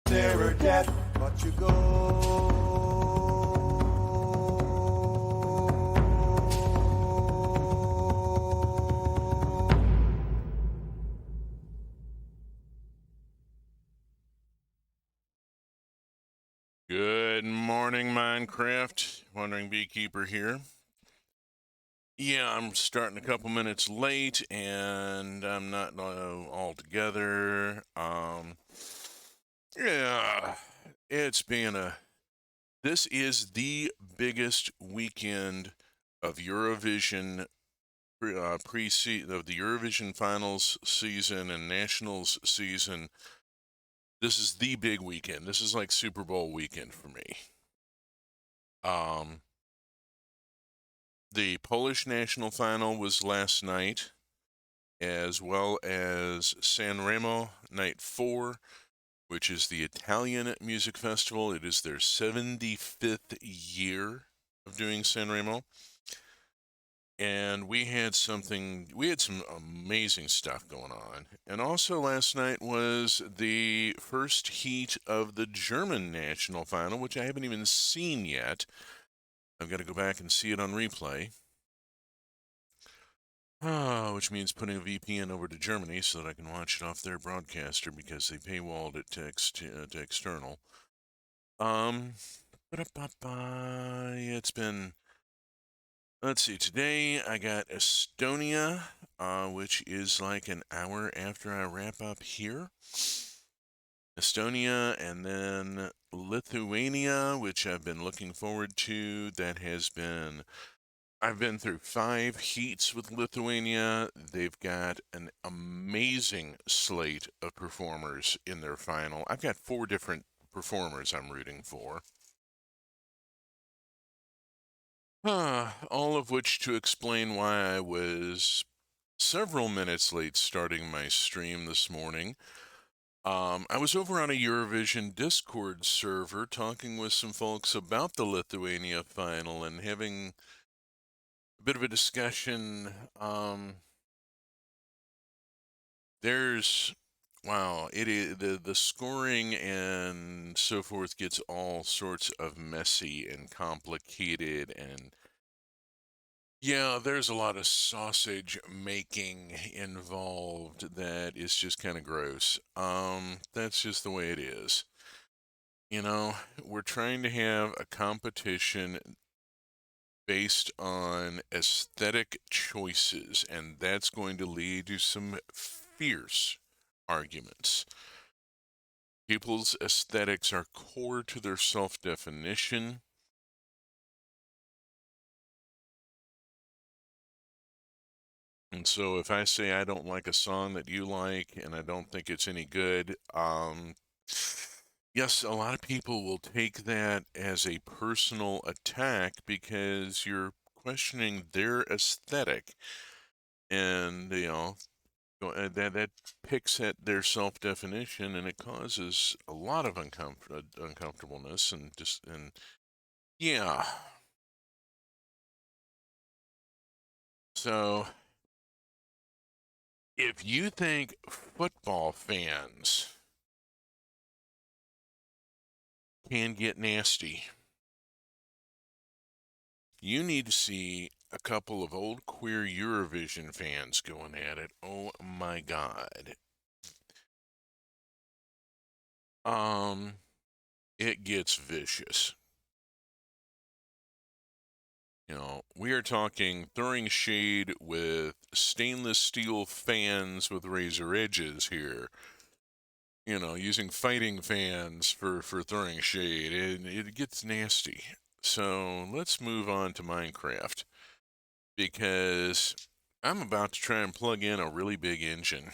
there or death, but you go. Good morning, Minecraft. Wandering Beekeeper here. Yeah, I'm starting a couple minutes late, and I'm not all together. Yeah, it's been This is the biggest weekend of Eurovision of the Eurovision Finals season and Nationals season. This is the big weekend. This is like Super Bowl weekend for me. The Polish national final was last night, as well as Sanremo Night 4, which is the Italian music festival. It is their 75th year of doing Sanremo. And we had some amazing stuff going on. And also last night was the first heat of the German national final, which I haven't even seen yet. I've got to go back and see it on replay. Which means putting a VPN over to Germany so that I can watch it off their broadcaster because they paywalled it to external. It's been, let's see, today I got Estonia, which is like an hour after I wrap up here. Estonia, and then Lithuania, which I've been looking forward to. I've been through 5 heats with Lithuania. They've got an amazing slate of performers in their final. I've got 4 different performers I'm rooting for. All of which to explain why I was several minutes late starting my stream this morning. I was over on a Eurovision Discord server talking with some folks about the Lithuania final and having a bit of a discussion. It is the scoring and so forth gets all sorts of messy and complicated, and yeah, there's a lot of sausage making involved that is just kind of gross. That's just the way it is. You know, we're trying to have a competition based on aesthetic choices, and that's going to lead to some fierce arguments. People's aesthetics are core to their self-definition. And so if I say I don't like a song that you like and I don't think it's any good, yes, a lot of people will take that as a personal attack because you're questioning their aesthetic. And, that picks at their self-definition, and it causes a lot of uncomfortableness and yeah. So if you think football fans can get nasty, you need to see a couple of old queer Eurovision fans going at it. Oh my God. It gets vicious. You know, we are talking throwing shade with stainless steel fans with razor edges here. You know, using fighting fans for throwing shade, and it gets nasty. So let's move on to Minecraft, because I'm about to try and plug in a really big engine,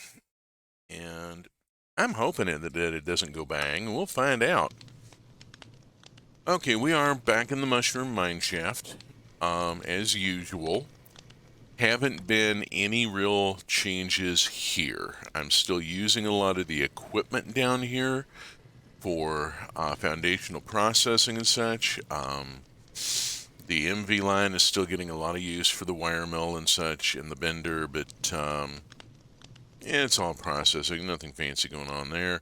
and I'm hoping that it doesn't go bang. We'll find out. Okay, we are back in the mushroom mineshaft, as usual. Haven't been any real changes here. I'm still using a lot of the equipment down here for foundational processing and such. The MV line is still getting a lot of use for the wire mill and such and the bender, but it's all processing, nothing fancy going on there.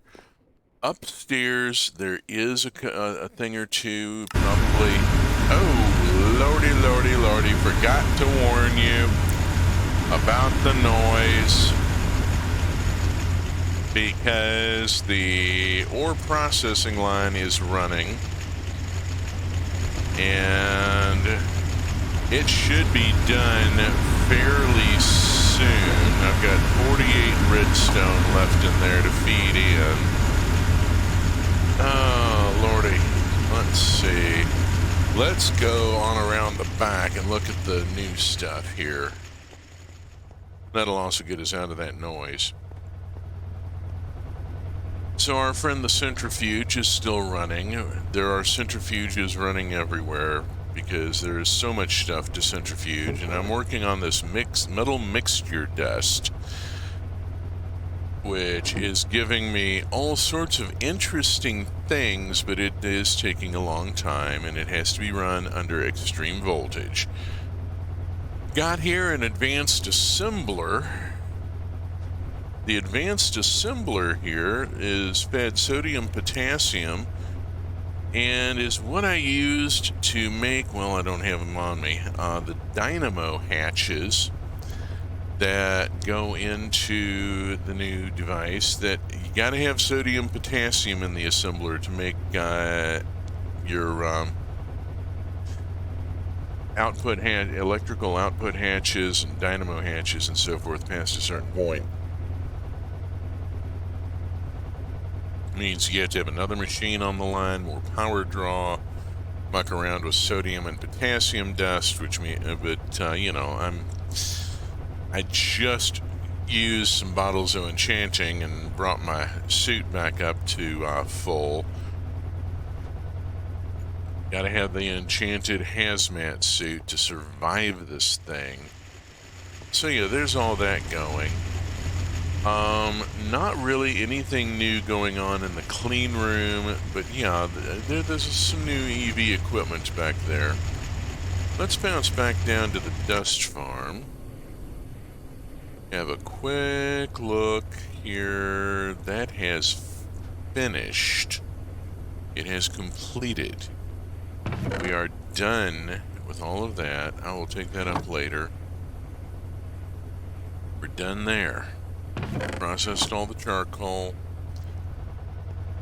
Upstairs, there is a thing or two, probably. Oh, lordy, lordy, lordy, forgot to warn you about the noise, because the ore processing line is running, and it should be done fairly soon. I've got 48 redstone left in there to feed in. Oh, lordy. Let's see. Let's go on around the back and look at the new stuff here. That'll also get us out of that noise. So our friend the centrifuge is still running. There are centrifuges running everywhere because there is so much stuff to centrifuge, and I'm working on this metal mixture dust, which is giving me all sorts of interesting things, but it is taking a long time, and it has to be run under extreme voltage. Got here an advanced assembler. The advanced assembler here is fed sodium potassium, and is what I used to make, well, I don't have them on me, the dynamo hatches that go into the new device. That you got to have sodium potassium in the assembler to make your electrical output hatches and dynamo hatches and so forth past a certain point. Means you have to have another machine on the line, more power draw, muck around with sodium and potassium dust, which you know, I just used some bottles of enchanting and brought my suit back up to full. Gotta have the enchanted hazmat suit to survive this thing. So yeah, there's all that going. Not really anything new going on in the clean room, but yeah, there's some new EV equipment back there. Let's bounce back down to the dust farm. Have a quick look here. That has finished. It has completed. We are done with all of that. I will take that up later. We're done there. Processed all the charcoal,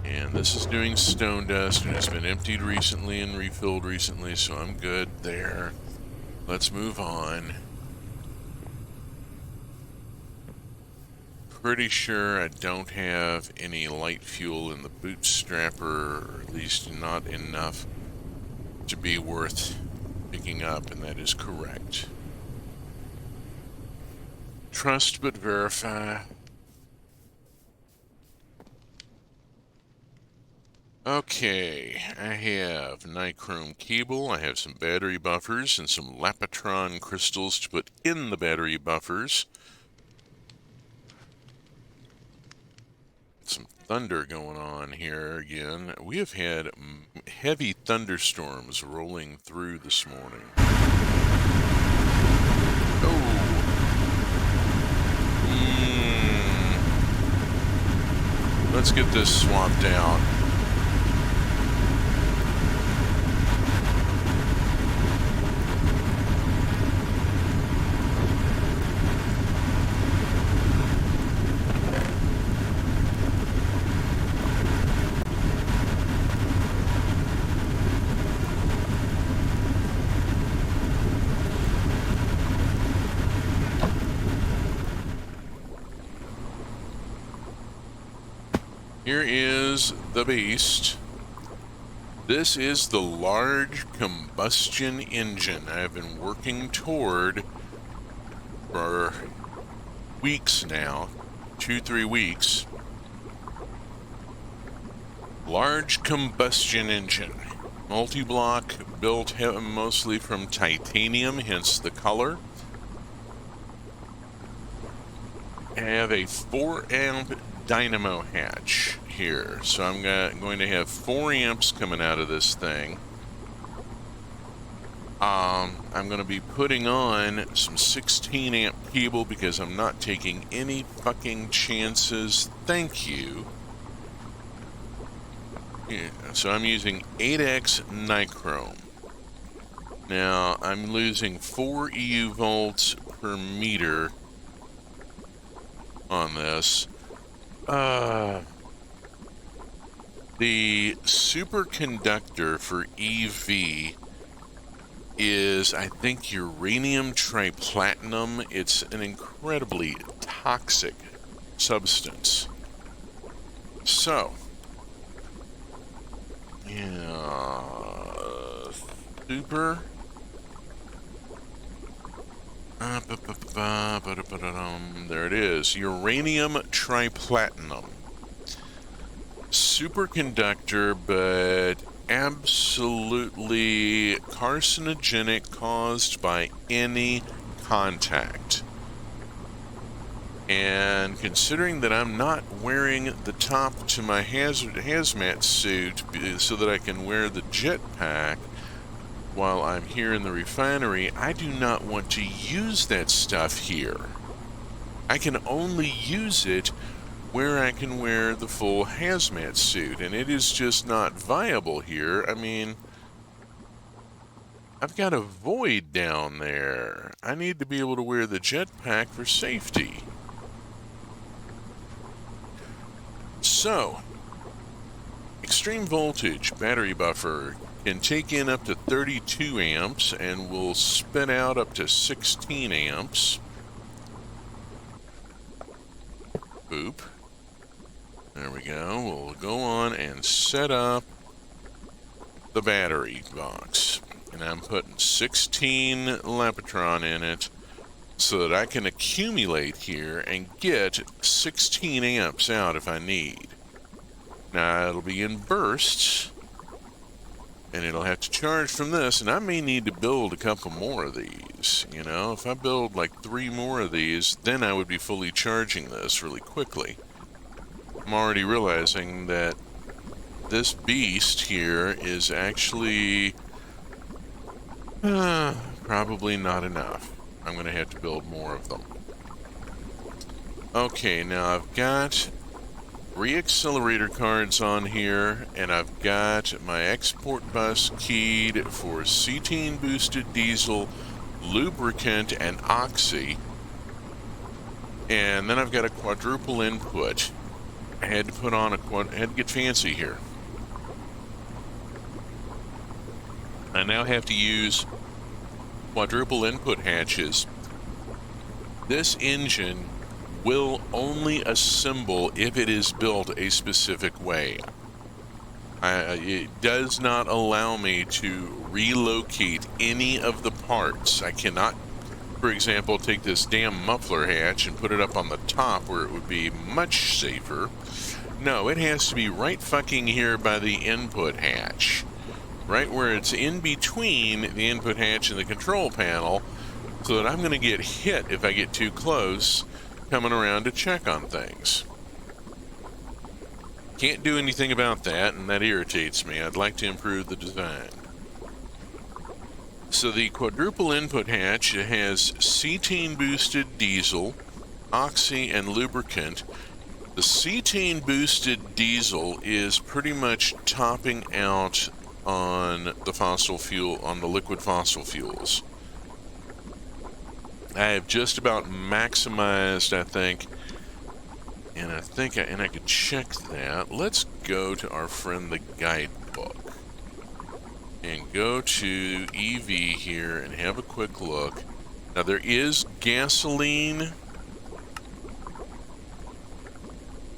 and this is doing stone dust, and it's been emptied recently and refilled recently, so I'm good there. Let's move on. Pretty sure I don't have any light fuel in the bootstrapper, or at least not enough to be worth picking up, and that is correct. Trust but verify. Okay, I have nichrome cable, I have some battery buffers, and some lapotron crystals to put in the battery buffers. Some thunder going on here again. We have had heavy thunderstorms rolling through this morning. Oh. Let's get this swapped out. Here is the beast. This is the large combustion engine I've been working toward for weeks now, 2-3 weeks. Large combustion engine, multi-block, built mostly from titanium, hence the color. I have a 4-amp dynamo hatch here, so I'm going to have 4 amps coming out of this thing. I'm going to be putting on some 16 amp cable because I'm not taking any fucking chances. Thank you. Yeah, so I'm using 8x nichrome. Now I'm losing 4 EU volts per meter on this. The superconductor for EV is, I think, uranium triplatinum. It's an incredibly toxic substance. So, yeah, super. There it is, uranium triplatinum. Superconductor, but absolutely carcinogenic, caused by any contact. And considering that I'm not wearing the top to my hazmat suit so that I can wear the jetpack while I'm here in the refinery, I do not want to use that stuff here. I can only use it where I can wear the full hazmat suit, and it is just not viable here. I mean, I've got a void down there. I need to be able to wear the jetpack for safety. So, extreme voltage battery buffer can take in up to 32 amps and will spit out up to 16 amps. Boop. There we go. We'll go on and set up the battery box. And I'm putting 16 Lapatron in it so that I can accumulate here and get 16 amps out if I need. Now, it'll be in bursts, and it'll have to charge from this, and I may need to build a couple more of these. You know, if I build like 3 more of these, then I would be fully charging this really quickly. I'm already realizing that this beast here is actually probably not enough. I'm going to have to build more of them. Okay, now I've got re-accelerator cards on here, and I've got my export bus keyed for cetane boosted diesel, lubricant, and oxy. And then I've got a quadruple input. I had to put on had to get fancy here. I now have to use quadruple input hatches. This engine will only assemble if it is built a specific way. It does not allow me to relocate any of the parts. I cannot, for example, take this damn muffler hatch and put it up on the top where it would be much safer. No, it has to be right fucking here by the input hatch. Right where it's in between the input hatch and the control panel, so that I'm going to get hit if I get too close coming around to check on things. Can't do anything about that, and that irritates me. I'd like to improve the design. So the quadruple input hatch has cetane boosted diesel, oxy, and lubricant. The cetane boosted diesel is pretty much topping out on the fossil fuel, on the liquid fossil fuels. I have just about maximized, I think, and I could check that. Let's go to our friend the guidebook and go to EV here and have a quick look. Now there is gasoline,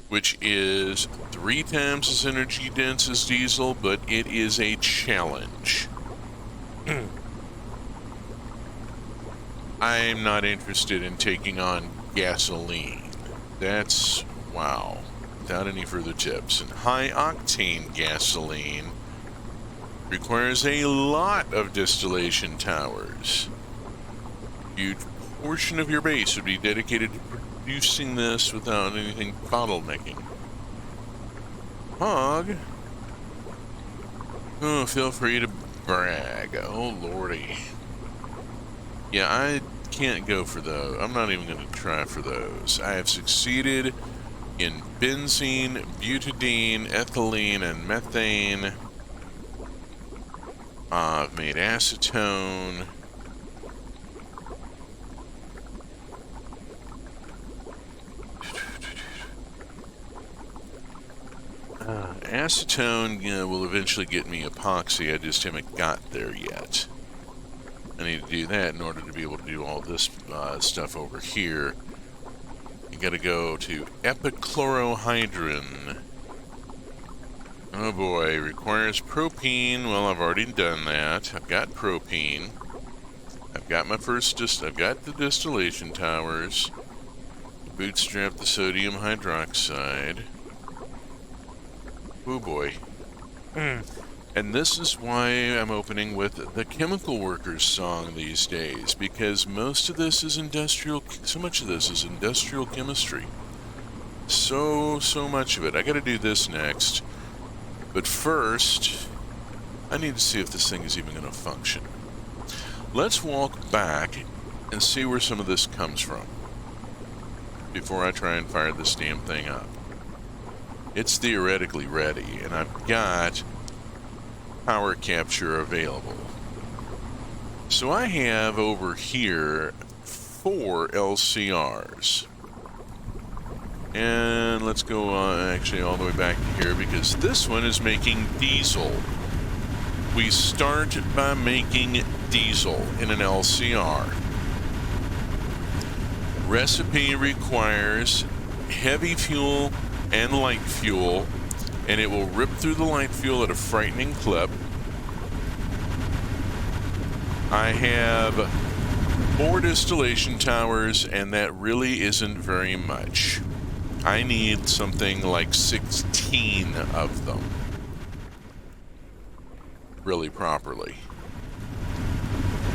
which is 3 times as energy dense as diesel, but it is a challenge. I'm not interested in taking on gasoline. That's, wow, without any further tips. And high octane gasoline requires a lot of distillation towers. A huge portion of your base would be dedicated to producing this without anything bottlenecking. Hog. Oh, feel free to brag. Oh, lordy. Yeah, I can't go for those. I'm not even going to try for those. I have succeeded in benzene, butadiene, ethylene, and methane. I've made acetone. Acetone will eventually get me epoxy. I just haven't got there yet. I need to do that in order to be able to do all this stuff over here. You gotta go to epichlorohydrin. Oh boy, requires propene. Well, I've already done that. I've got propene. I've got I've got the distillation towers. Bootstrap the sodium hydroxide. Oh boy. And this is why I'm opening with the chemical workers song these days, because most of this is so much of this is industrial chemistry. So much of it. I gotta do this next. But first, I need to see if this thing is even gonna function. Let's walk back and see where some of this comes from before I try and fire this damn thing up. It's theoretically ready, and I've got power capture available. So I have over here 4 LCRs. And let's go actually all the way back to here, because this one is making diesel. We start by making diesel in an LCR. Recipe requires heavy fuel and light fuel, and it will rip through the light fuel at a frightening clip. I have 4 distillation towers, and that really isn't very much. I need something like 16 of them, really properly,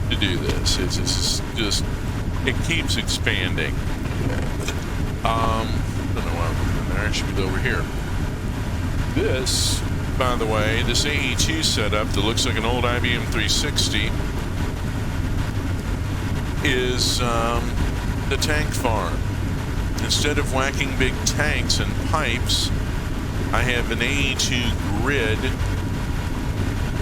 to do this. It's just it keeps expanding. I don't know why I'm looking there. I should be over here. This, by the way, this AE2 setup that looks like an old IBM 360 is the tank farm. Instead of whacking big tanks and pipes, I have an AE2 grid.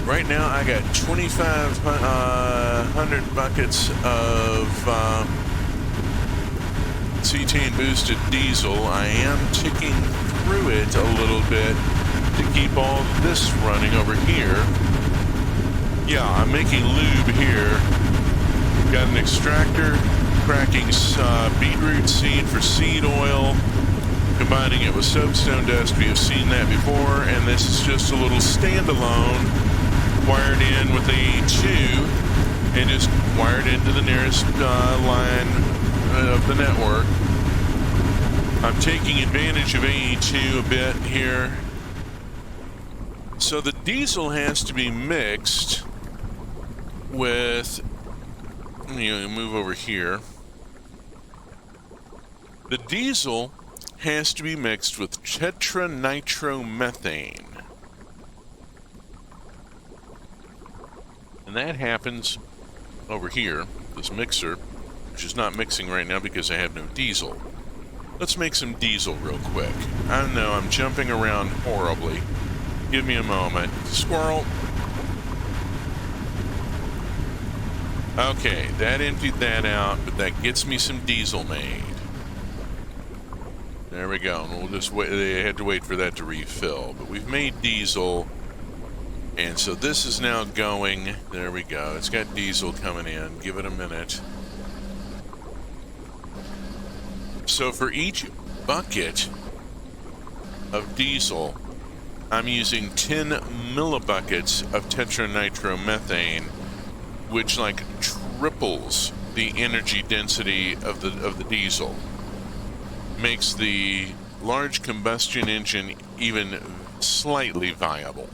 Right now I got 2,500 buckets of cetane boosted diesel. I am ticking through it a little bit to keep all this running over here. Yeah, I'm making lube here. Got an extractor, cracking beetroot seed for seed oil, combining it with soapstone dust. We have seen that before, and this is just a little standalone wired in with AE2 and just wired into the nearest line of the network. I'm taking advantage of AE2 a bit here. So the diesel has to be mixed with, move over here. The diesel has to be mixed with tetranitromethane. And that happens over here, this mixer, which is not mixing right now because I have no diesel. Let's make some diesel real quick. I know I'm jumping around horribly. Give me a moment. Squirrel. Okay, that emptied that out, but that gets me some diesel made. There we go. And we'll just wait. They had to wait for that to refill, but we've made diesel. And so this is now going. There we go. It's got diesel coming in. Give it a minute. So for each bucket of diesel, I'm using 10 millibuckets of tetranitromethane, which like triples the energy density of the diesel. Makes the large combustion engine even slightly viable.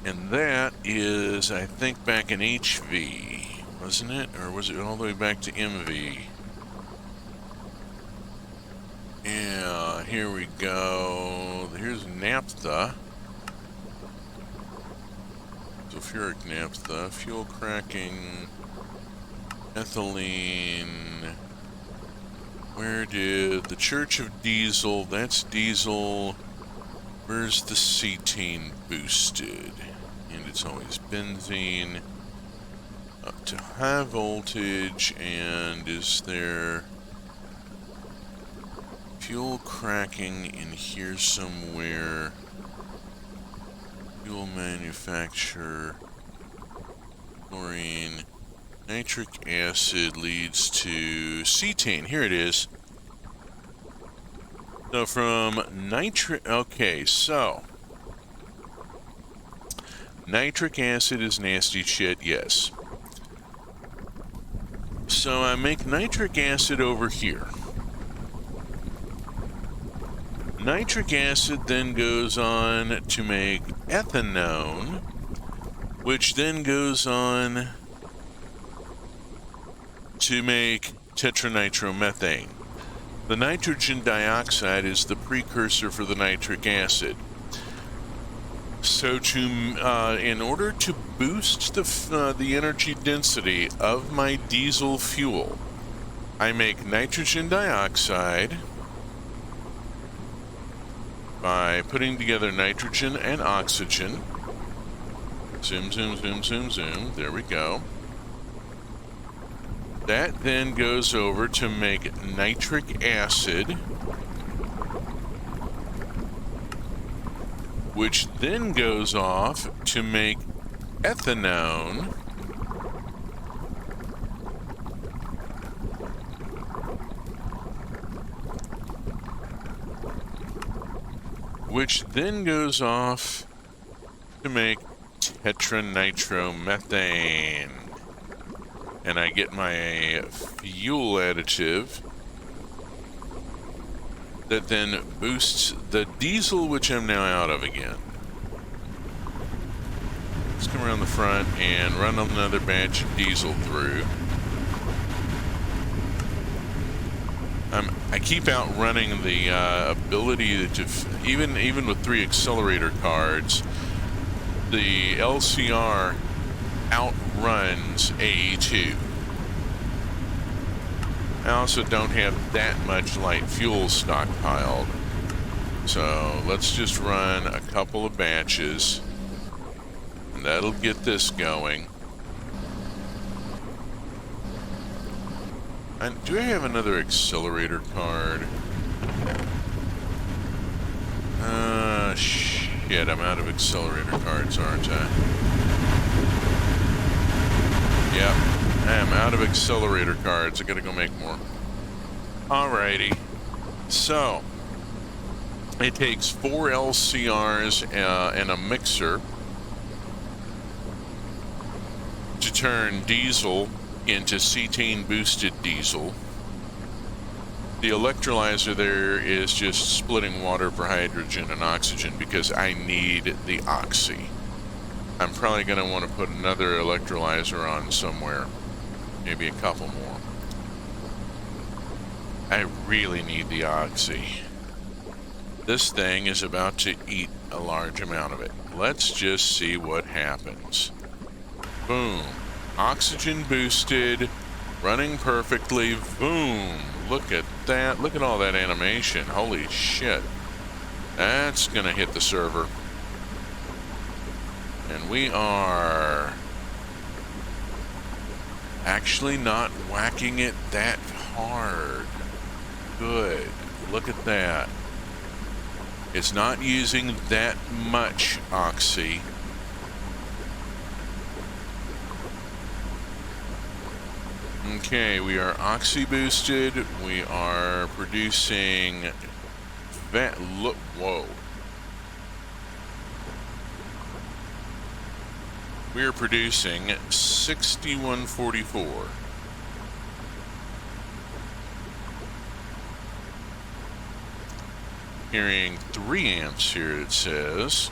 And that is, I think, back in HV, wasn't it? Or was it all the way back to MV? Yeah, here we go. Here's naphtha. Sulfuric naphtha, fuel cracking, ethylene, Where did the Church of Diesel, that's diesel. Where's the cetane boosted? And it's always benzene. Up to high voltage, and is there fuel cracking in here somewhere? Fuel manufacturer, chlorine, nitric acid leads to cetane. Here it is. So from okay, so nitric acid is nasty shit, yes. So I make nitric acid over here. Nitric acid then goes on to make ethanone, which then goes on to make tetranitromethane. The nitrogen dioxide is the precursor for the nitric acid. So in order to boost the energy density of my diesel fuel, I make nitrogen dioxide by putting together nitrogen and oxygen. Zoom, zoom, zoom, zoom, zoom. There we go. That then goes over to make nitric acid, which then goes off to make ethanone, which then goes off to make tetranitromethane. And I get my fuel additive that then boosts the diesel, which I'm now out of again. Let's come around the front and run another batch of diesel through. I keep outrunning the ability to, even with 3 accelerator cards, the LCR outruns AE2. I also don't have that much light fuel stockpiled, so let's just run a couple of batches, and that'll get this going. And do I have another accelerator card? Shit, I'm out of accelerator cards, aren't I? Yep, I am out of accelerator cards. I gotta go make more. Alrighty. So, it takes 4 LCRs and a mixer to turn diesel into cetane boosted diesel. The electrolyzer there is just splitting water for hydrogen and oxygen because I need the oxy. I'm probably going to want to put another electrolyzer on somewhere, maybe a couple more. I really need the oxy. This thing is about to eat a large amount of it. Let's just see what happens. Boom. Oxygen boosted, running perfectly. Boom. Look at that. Look at all that animation. Holy shit. That's going to hit the server. And we are actually not whacking it that hard. Good. Look at that. It's not using that much oxy. Okay, we are oxy boosted. We are producing that. Look, whoa. We are producing 6144. Carrying 3 amps here, it says.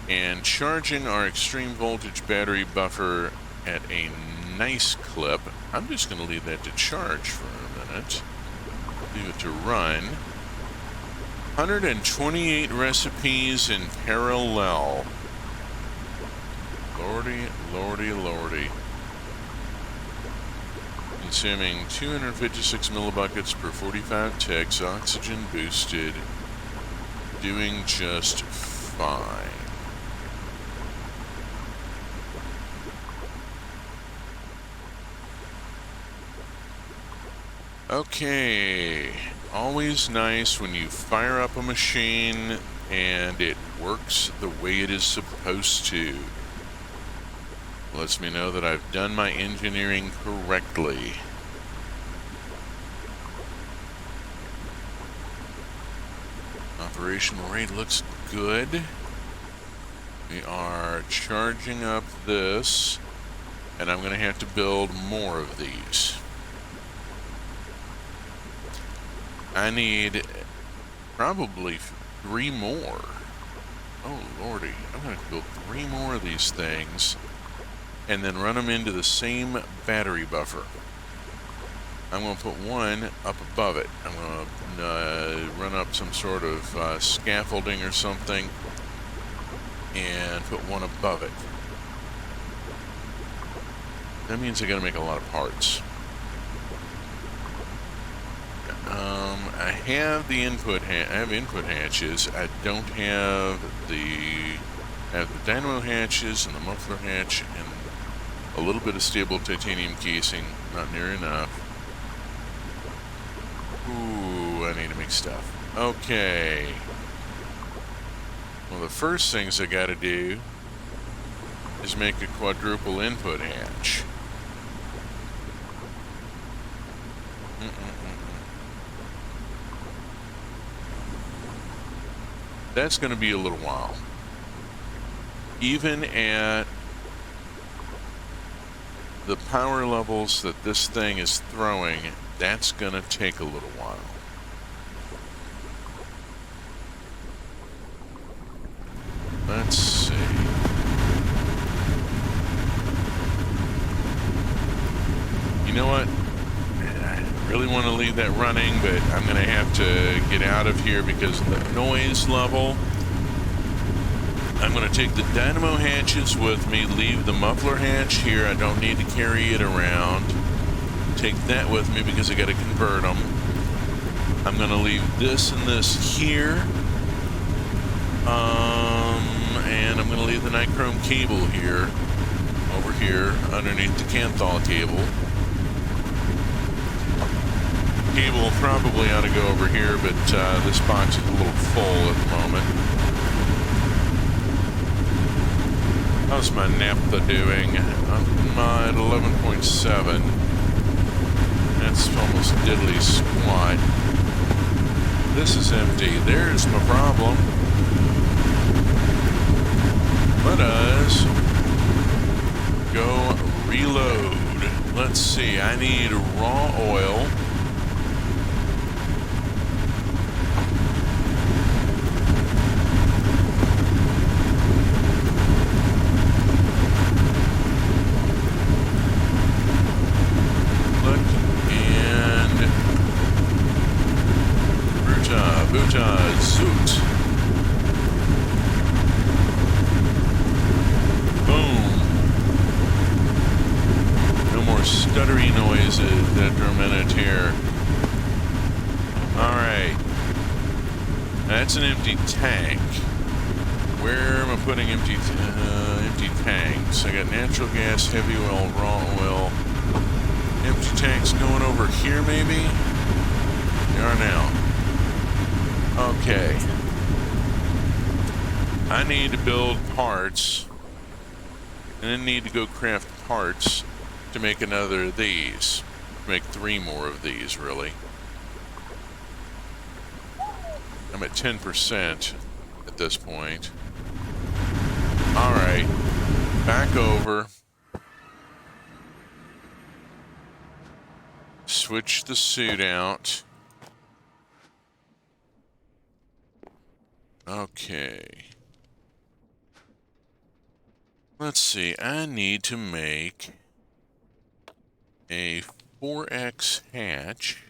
And charging our extreme voltage battery buffer at a nice clip. I'm just going to leave that to charge for a minute. Leave it to run. 128 recipes in parallel. Lordy, lordy, lordy. consuming 256 millibuckets per 45 ticks, oxygen boosted, doing just fine. Okay, always nice when you fire up a machine and it works the way it is supposed to. Lets me know that I've done my engineering correctly. Operational rate looks good. We are charging up this, and I'm going to have to build more of these. I need probably 3 more. Oh lordy, I'm going to build 3 more of these things and then run them into the same battery buffer. I'm going to put one up above it. I'm going to run up some sort of scaffolding or something and put one above it. That means I got to make a lot of parts. I have the input. I have input hatches. I don't have the. I have the dynamo hatches and the muffler hatch and a little bit of stable titanium casing. Not near enough. Ooh, I need to make stuff. Okay. Well, the first things I got to do is make a quadruple input hatch. That's going to be a little while. Even at the power levels that this thing is throwing, that's going to take a little while. Let's see. You know what? I really want to leave that running, but I'm going to have to get out of here because of the noise level. I'm going to take the dynamo hatches with me, leave the muffler hatch here. I don't need to carry it around. Take that with me because I got to convert them. I'm going to leave this and this here. And I'm going to leave the nichrome cable here, over here, underneath the Canthal cable. Cable probably ought to go over here, but this box is a little full at the moment. How's my naphtha doing? I'm at 11.7. That's almost diddly squat. This is empty. There's my problem. Let us go reload. Let's see. I need raw oil. Zoot. Boom. No more stuttery noises after a minute here. Alright. That's an empty tank. Where am I putting empty tanks? I got natural gas, heavy oil, raw oil. Empty tanks going over here maybe? They are now. Okay. I need to build parts, and then need to go craft parts to make another of these. Make 3 more of these, really. I'm at 10% at this point. Alright. Back over. Switch the suit out. Okay. Let's see. I need to make a 4X hatch.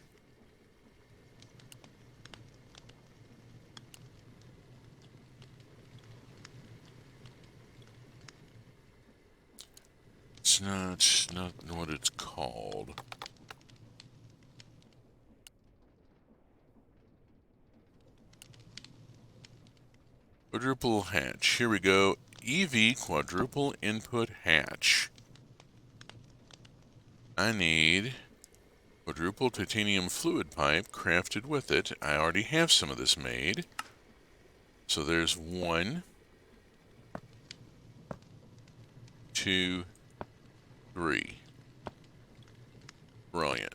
It's not what it's called. Quadruple hatch. Here we go. EV quadruple input hatch. I need quadruple titanium fluid pipe crafted with it. I already have some of this made. So there's 1, 2, 3. Brilliant.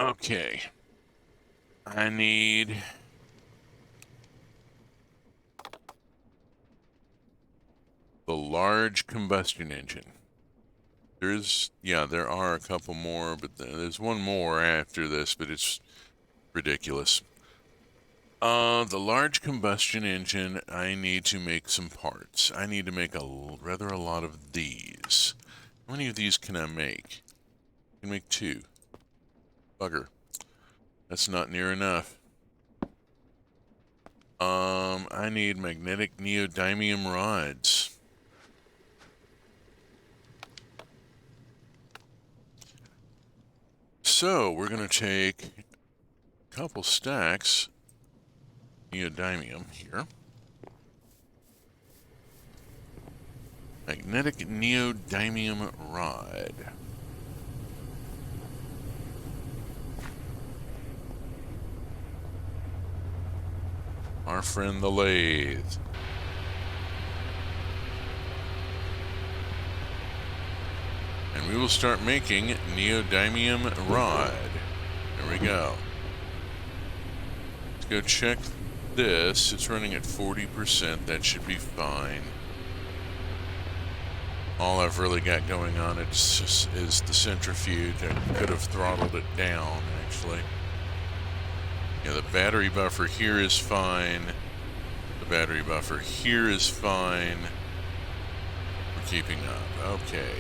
Okay. I need the large combustion engine. There are a couple more, but there's one more after this, but it's ridiculous. The large combustion engine, I need to make some parts. I need to make rather a lot of these. How many of these can I make? I can make 2. Bugger. That's not near enough. I need magnetic neodymium rods. So, we're going to take a couple stacks neodymium here. Magnetic neodymium rod. Our friend the lathe. And we will start making neodymium rod. There we go. Let's go check this. It's running at 40%. That should be fine. All I've really got going on is the centrifuge. I could have throttled it down, actually. Yeah, the battery buffer here is fine. The battery buffer here is fine. We're keeping up. Okay.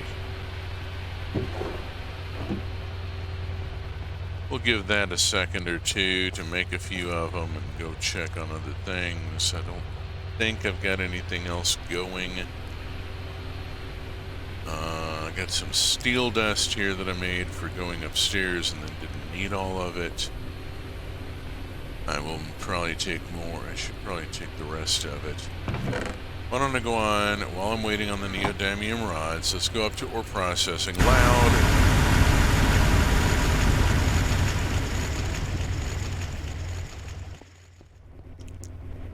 We'll give that a second or two to make a few of them and go check on other things. I don't think I've got anything else going. I got some steel dust here that I made for going upstairs and then didn't need all of it. I will probably take more. I should probably take the rest of it. Why don't I go on, while I'm waiting on the neodymium rods, let's go up to ore processing loud.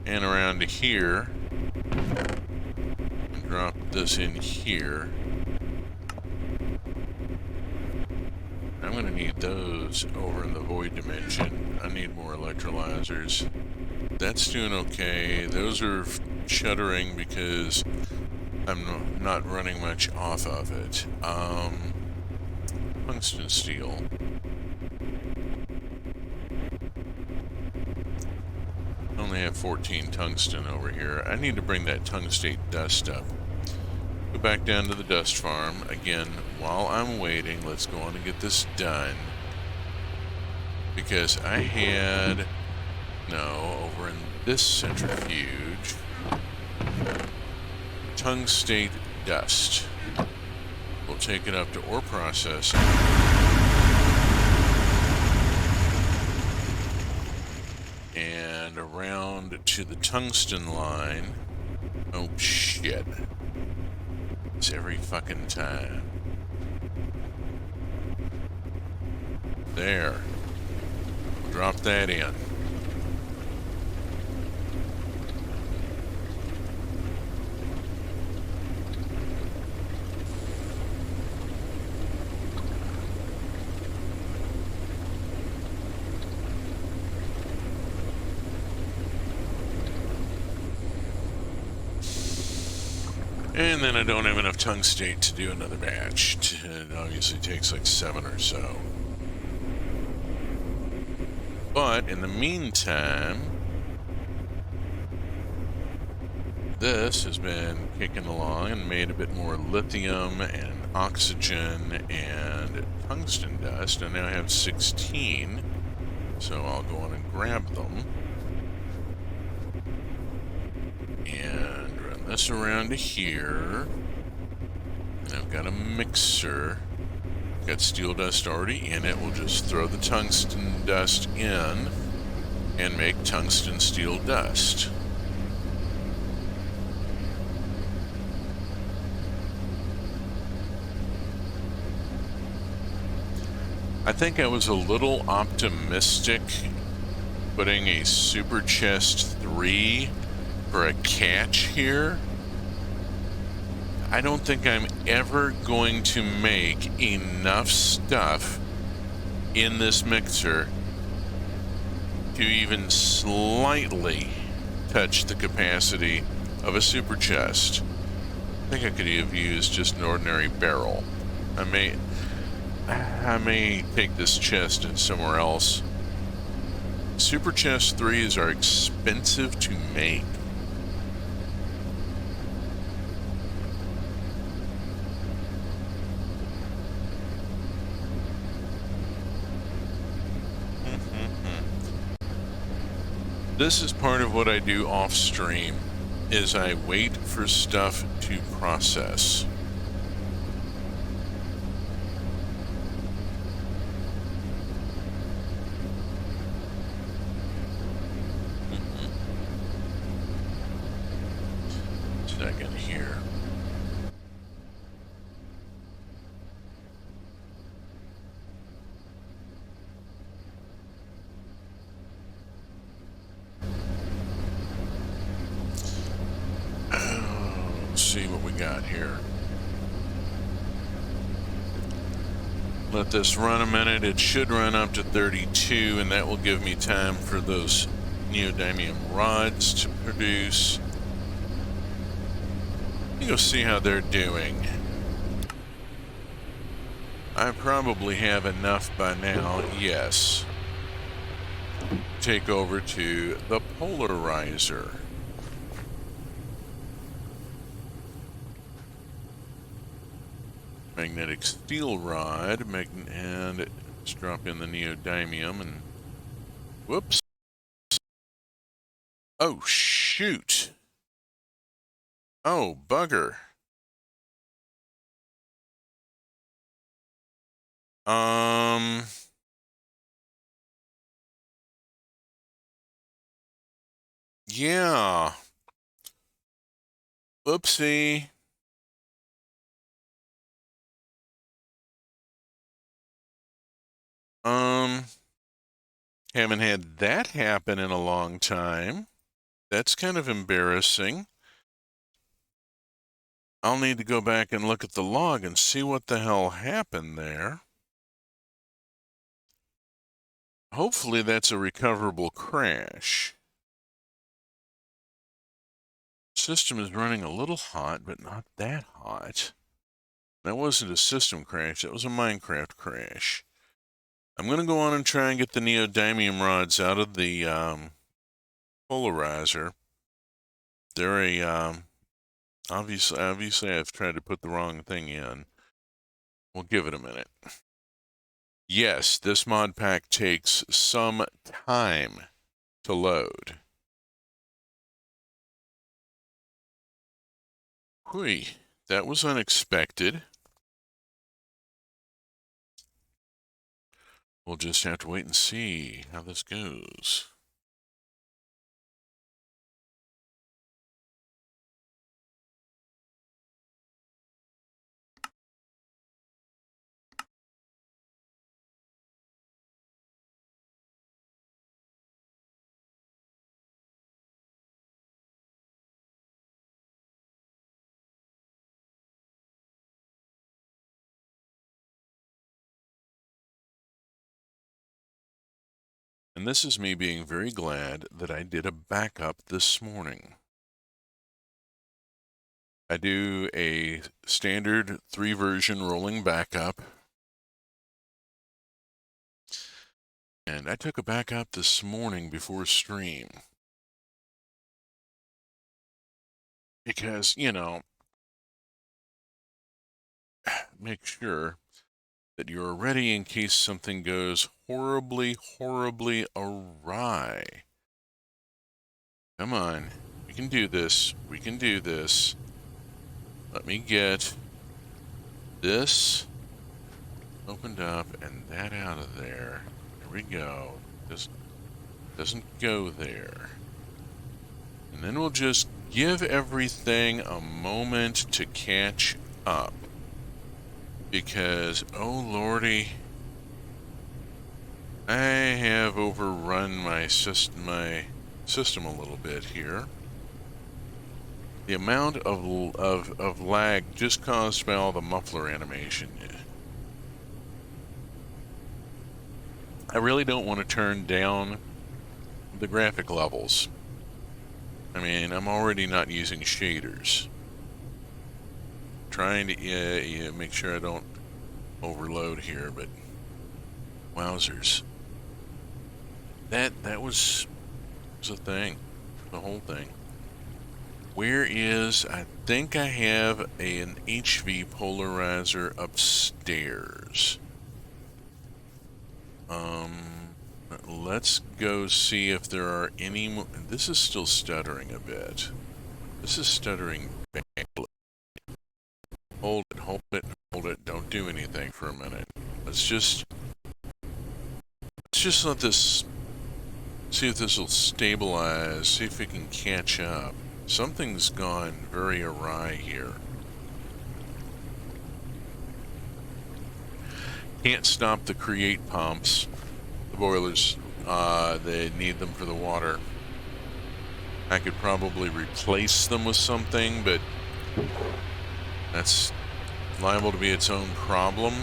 And around to here. And drop this in here. I'm going to need those over in the void dimension. I need more electrolyzers. That's doing okay. Those are shuddering because I'm not running much off of it. Tungsten steel. I only have 14 tungsten over here. I need to bring that tungstate dust up. Go back down to the dust farm. Again, while I'm waiting, let's go on and get this done. Because I had... No, over in this centrifuge, tungstate dust. We'll take it up to ore processing. And around to the tungsten line. Oh shit. It's every fucking time. There. We'll drop that in. And then I don't have enough tungstate to do another batch. It obviously takes like 7 or so. But in the meantime, this has been kicking along and made a bit more lithium and oxygen and tungsten dust. I now have 16, so I'll go on and grab them. And run this around to here. And I've got a mixer. Got steel dust already in it. We'll just throw the tungsten dust in. and make tungsten steel dust. I think I was a little optimistic putting a Super Chest 3 for a catch here. I don't think I'm ever going to make enough stuff in this mixer to even slightly touch the capacity of a super chest. I think I could have used just an ordinary barrel. I may take this chest somewhere else. Super chest 3s are expensive to make. This is part of what I do off stream, is I wait for stuff to process. Second here. Let's see what we got here. Let this run a minute. It should run up to 32, and that will give me time for those neodymium rods to produce. You'll see how they're doing. I probably have enough by now, yes. Take over to the polarizer. Magnetic steel rod, and let's drop in the neodymium and whoops. Oh, shoot. Oh, bugger. Yeah. Oopsie. Haven't had that happen in a long time. That's kind of embarrassing. I'll need to go back and look at the log and see what the hell happened there. Hopefully that's a recoverable crash. System is running a little hot, but not that hot. That wasn't a system crash, that was a Minecraft crash. I'm going to go on and try and get the neodymium rods out of the polarizer. They're a, obviously I've tried to put the wrong thing in. We'll give it a minute. Yes, this mod pack takes some time to load. Hui, that was unexpected. We'll just have to wait and see how this goes. And this is me being very glad that I did a backup this morning. I do a standard 3 version rolling backup. And I took a backup this morning before stream. Because, you know, make sure that you're ready in case something goes horribly, horribly awry. Come on. We can do this. We can do this. Let me get this opened up and that out of there. There we go. Just Doesn't go there. And then we'll just give everything a moment to catch up. Because, oh lordy, I have overrun my system a little bit here. The amount of lag just caused by all the muffler animation. I really don't want to turn down the graphic levels. I mean, I'm already not using shaders. Trying to make sure I don't overload here, but wowzers. That was a thing, the whole thing. Where is, I think I have an HV polarizer upstairs. Let's go see if there are any more. This is still stuttering a bit. This is stuttering badly. Hold it, hold it, hold it. Don't do anything for a minute. Let's just let this, see if this will stabilize, see if it can catch up. Something's gone very awry here. Can't stop the create pumps. The boilers, they need them for the water. I could probably replace them with something, but that's liable to be its own problem.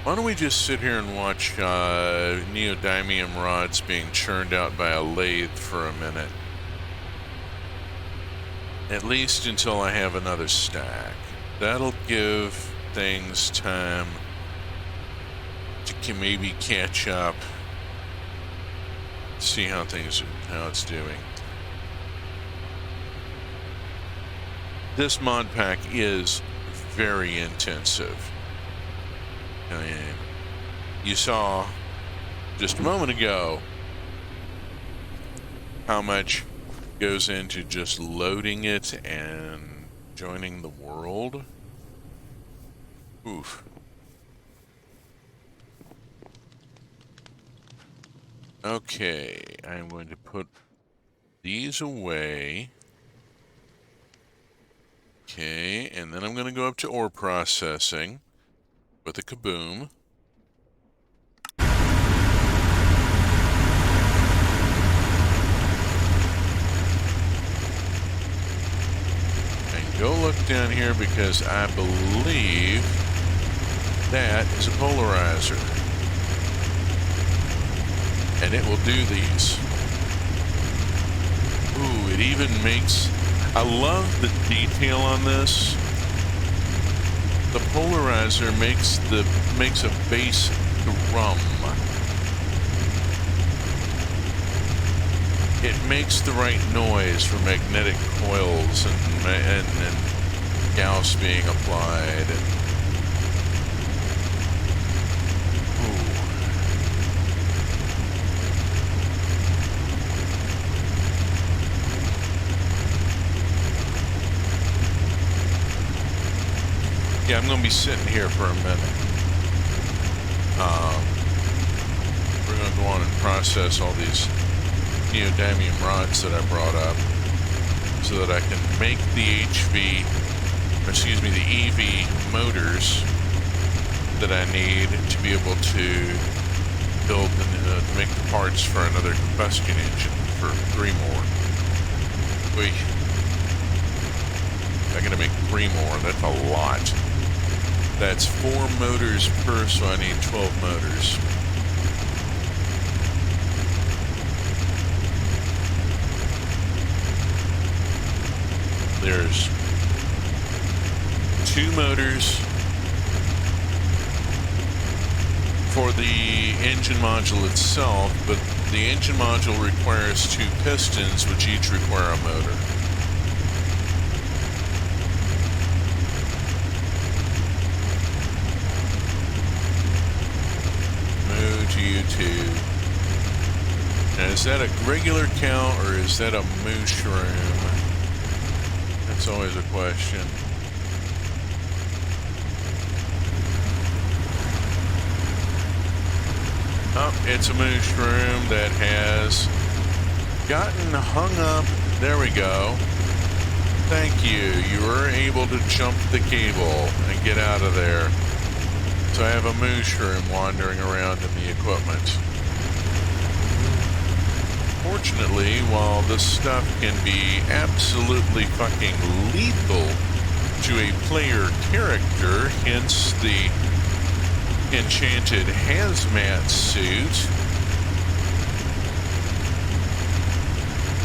Why don't we just sit here and watch neodymium rods being churned out by a lathe for a minute? At least until I have another stack. That'll give things time to maybe catch up. See how it's doing. This mod pack is very intensive. I mean, you saw just a moment ago how much goes into just loading it and joining the world. Oof. Okay, I'm going to put these away. Okay, and then I'm going to go up to ore processing with a kaboom. And go look down here because I believe that is a polarizer. And it will do these. Ooh, it even makes... I love the detail on this. The polarizer makes a bass drum. It makes the right noise for magnetic coils and Gauss being applied. Yeah, I'm going to be sitting here for a minute. We're going to go on and process all these neodymium rods that I brought up so that I can make the EV motors that I need to be able to build to make the parts for another combustion engine for 3 more. I'm going to make 3 more. That's a lot. That's 4 motors per, so I need 12 motors. There's 2 motors for the engine module itself, but the engine module requires 2 pistons, which each require a motor. Now, is that a regular count or is that a mushroom? That's always a question. Oh, it's a mushroom that has gotten hung up. There we go. Thank you. You were able to jump the cable and get out of there. So I have a mushroom wandering around in the equipment. Fortunately, while this stuff can be absolutely fucking lethal to a player character, hence the enchanted hazmat suit,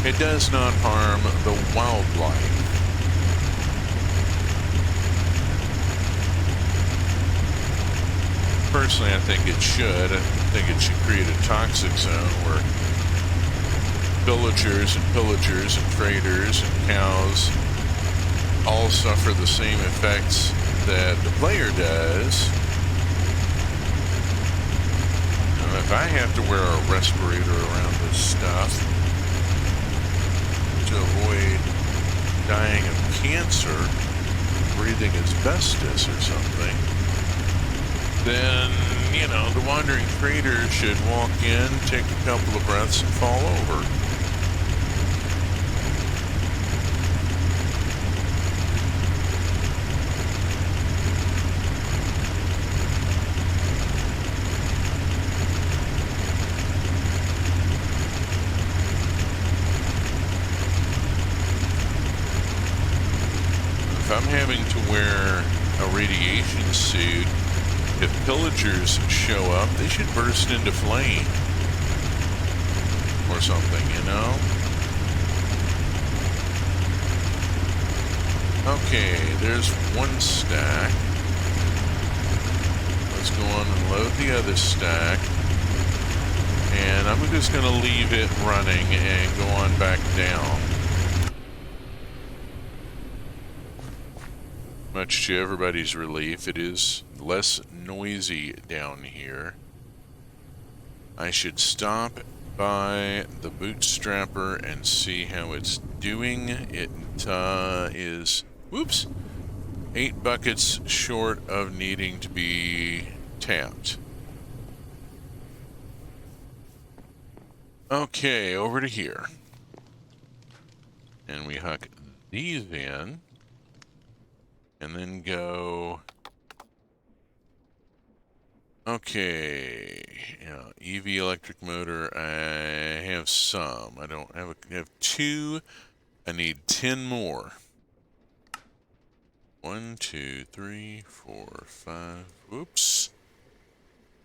it does not harm the wildlife. Personally, I think it should. I think it should create a toxic zone where villagers and pillagers and traders and cows all suffer the same effects that the player does. And if I have to wear a respirator around this stuff to avoid dying of cancer, breathing asbestos or something, then, you know, the wandering trader should walk in, take a couple of breaths, and fall over. If I'm having to wear a radiation suit, if pillagers show up, they should burst into flame or something, you know? Okay, there's one stack. Let's go on and load the other stack. And I'm just going to leave it running and go on back down. Much to everybody's relief, it is less noisy down here. I should stop by the bootstrapper and see how it's doing. It is, whoops, 8 buckets short of needing to be tapped. Okay, over to here. And we hook these in. And then go... Okay, yeah, EV electric motor, I have some. I don't have I have 2. I need 10 more. 1, 2, 3, 4, 5. Whoops.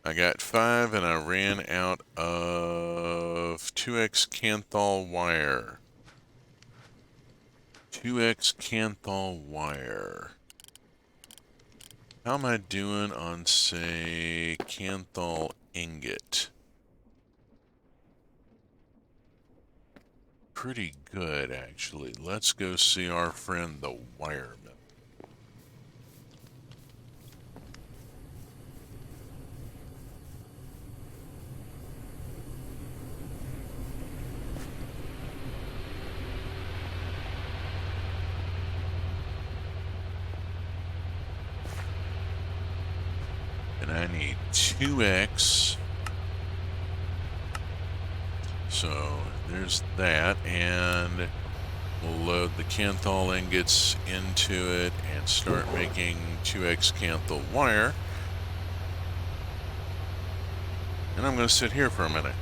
I got 5 and I ran out of 2x Canthal wire. 2x Canthal wire. How am I doing on, say, Canthal ingot? Pretty good, actually. Let's go see our friend the wireman. And I need 2x. So there's that, and we'll load the Canthal ingots into it and start making 2x Canthal wire. And I'm going to sit here for a minute.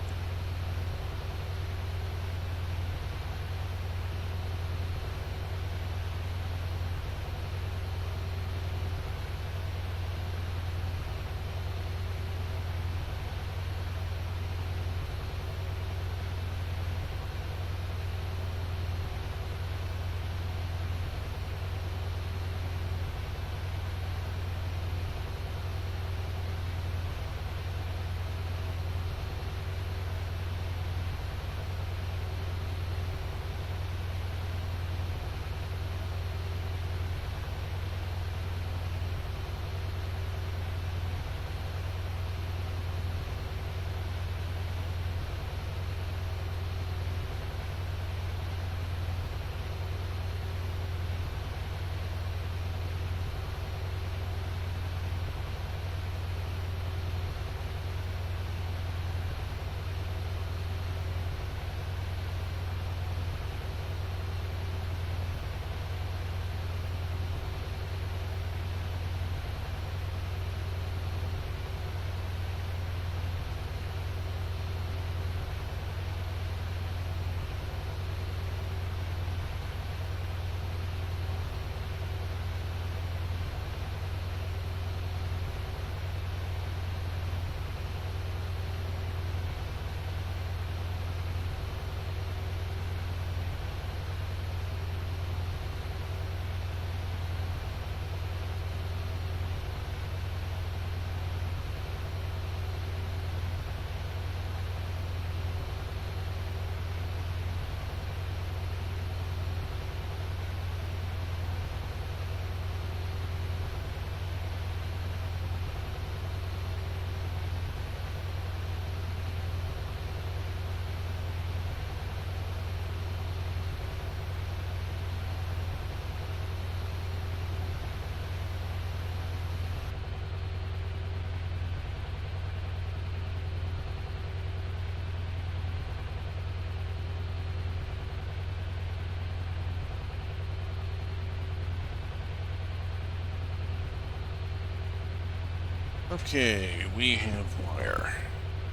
Okay, we have wire.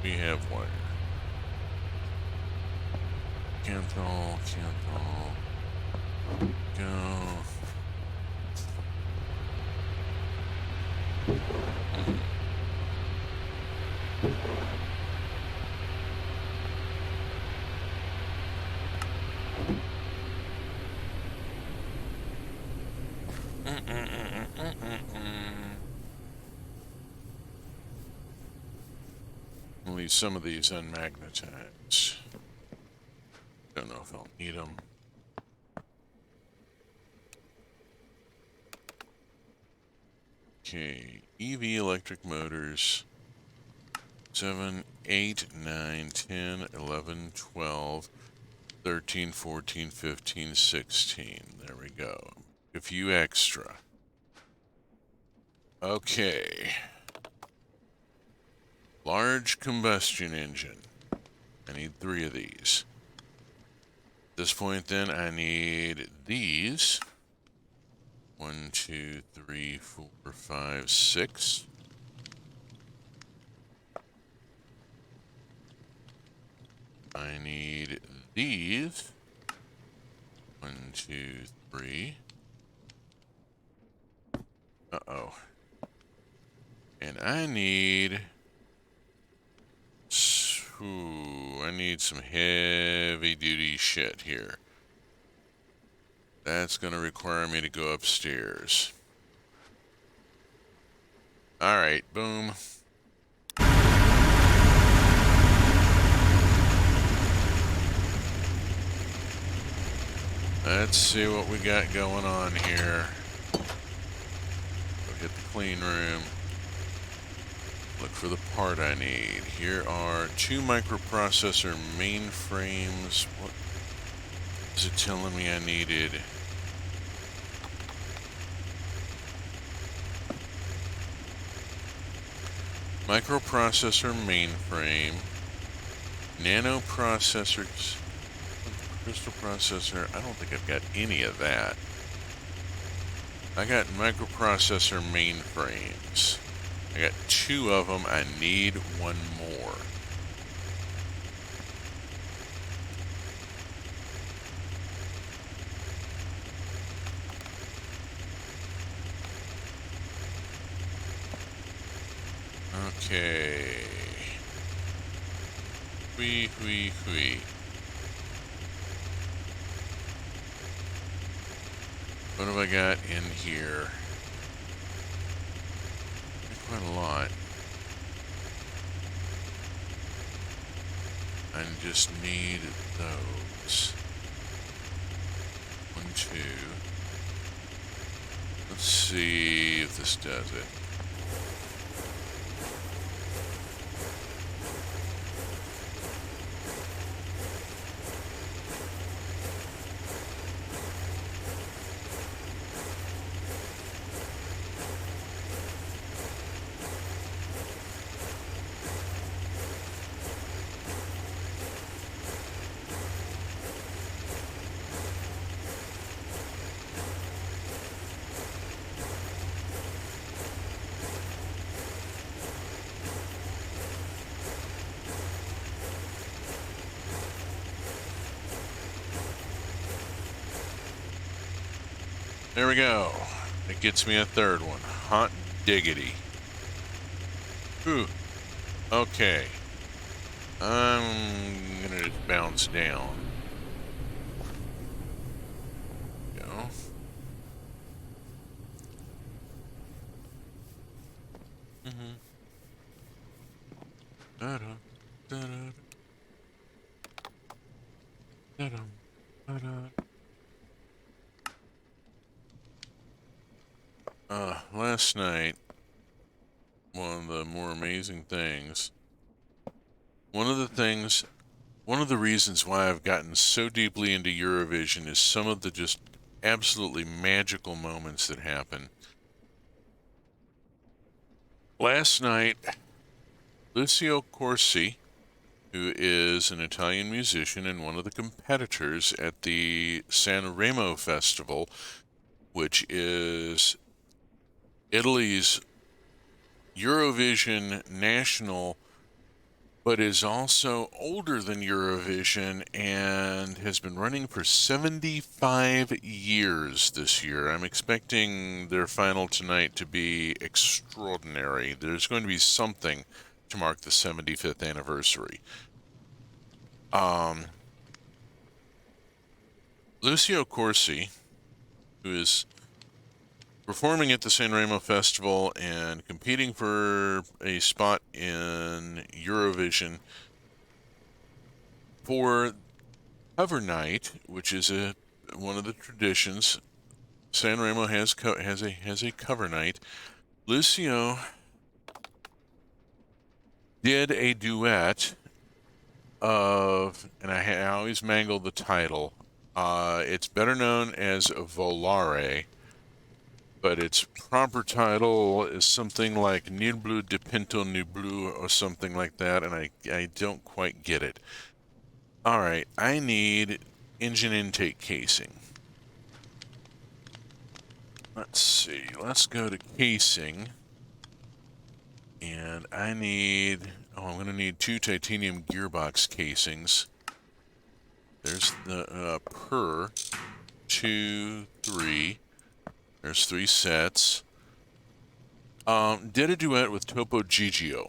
We have wire. Cancel, go. I'll leave some of these unmagnetized. Don't know if I'll need them. Okay, EV electric motors. 7, 8, 9, 10, 11, 12, 13, 14, 15, 16. There we go. A few extra. Okay. Large combustion engine. I need 3 of these. At this point then, I need these. 1, 2, 3, 4, 5, 6. I need these. 1, 2, 3. Uh-oh. And I need... Ooh, I need some heavy-duty shit here. That's going to require me to go upstairs. Alright, boom. Let's see what we got going on here. Go hit the clean room. Look for the part I need. Here are 2 microprocessor mainframes. What is it telling me I needed? Microprocessor mainframe. Nano processors. Crystal processor. I don't think I've got any of that. I got microprocessor mainframes. I got 2 of them. I need 1 more. Okay. Whee. What have I got in here? Quite a lot. I just need those. 1, 2. Let's see if this does it. There we go. It gets me a 3rd one. Hot diggity. Whew. Okay. I'm gonna just bounce down. Go. Da-da, da-da, da-da, da-da. Last night, one of the more amazing things, one of the reasons why I've gotten so deeply into Eurovision is some of the just absolutely magical moments that happen. Last night, Lucio Corsi, who is an Italian musician and one of the competitors at the Sanremo Festival, which is Italy's Eurovision National, but is also older than Eurovision and has been running for 75 years this year. I'm expecting their final tonight to be extraordinary. There's going to be something to mark the 75th anniversary. Lucio Corsi, who is performing at the Sanremo Festival and competing for a spot in Eurovision for cover night, which is one of the traditions. Sanremo has a cover night. Lucio did a duet of, and I always mangle the title. It's better known as Volare, but its proper title is something like Nil Bleu de Pinto Nil Bleu or something like that, and I don't quite get it. All right, I need engine intake casing. Let's see, let's go to casing. And I need, I'm going to need 2 titanium gearbox casings. There's the per 2, 3. There's 3 sets. Did a duet with Topo Gigio.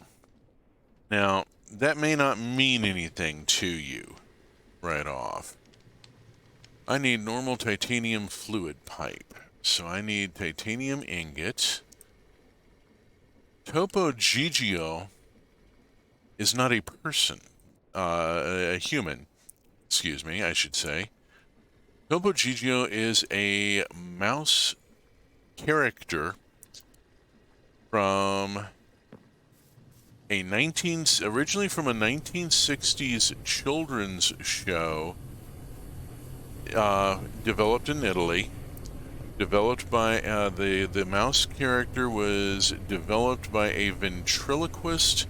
Now, that may not mean anything to you right off. I need normal titanium fluid pipe. So I need titanium ingot. Topo Gigio is not a person, a human, excuse me, I should say. Topo Gigio is a mouse character from originally from a 1960s children's show, developed in Italy. Developed by the mouse character was developed by a ventriloquist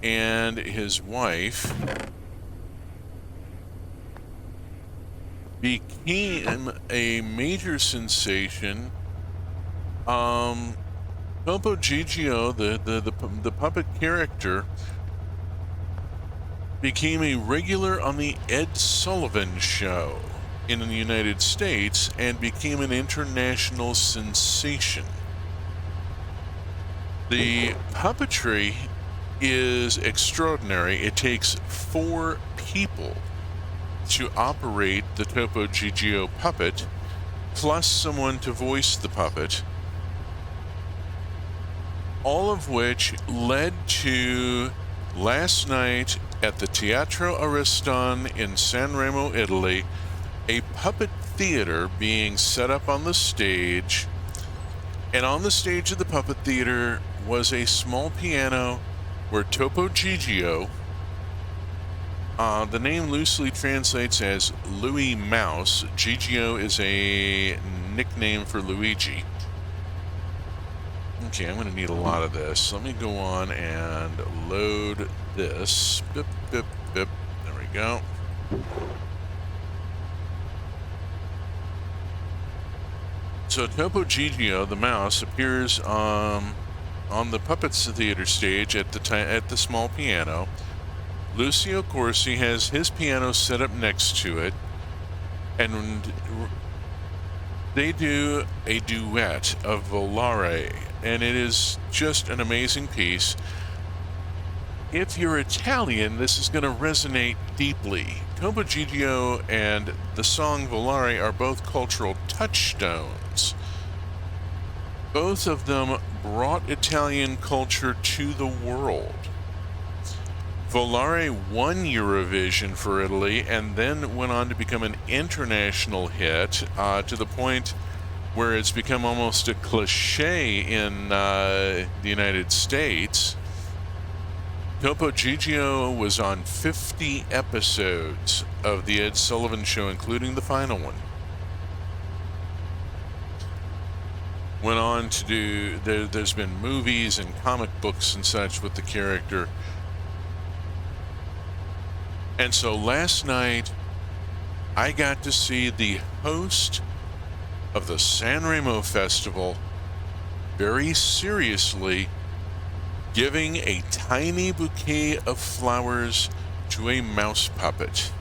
and his wife. Became a major sensation. Topo Gigio, the puppet character, became a regular on the Ed Sullivan Show in the United States and became an international sensation. The puppetry is extraordinary. It takes 4 people to operate the Topo Gigio puppet, plus someone to voice the puppet, all of which led to last night at the Teatro Ariston in Sanremo, Italy, a puppet theater being set up on the stage, and on the stage of the puppet theater was a small piano where Topo Gigio, the name loosely translates as Louis Mouse. Gigio is a nickname for Luigi. Okay, I'm going to need a lot of this. Let me go on and load this. Bip, bip, bip. There we go. So Topo Gigio, the mouse, appears on the Puppets Theater stage at the small piano. Lucio Corsi has his piano set up next to it, and they do a duet of Volare, and it is just an amazing piece. If you're Italian, this is going to resonate deeply. Topo Gigio and the song Volare are both cultural touchstones. Both of them brought Italian culture to the world. Volare won Eurovision for Italy and then went on to become an international hit, to the point where it's become almost a cliche in the United States. Topo Gigio was on 50 episodes of The Ed Sullivan Show, including the final one. Went on to do, there's been movies and comic books and such with the character. And so last night, I got to see the host of the Sanremo Festival very seriously giving a tiny bouquet of flowers to a mouse puppet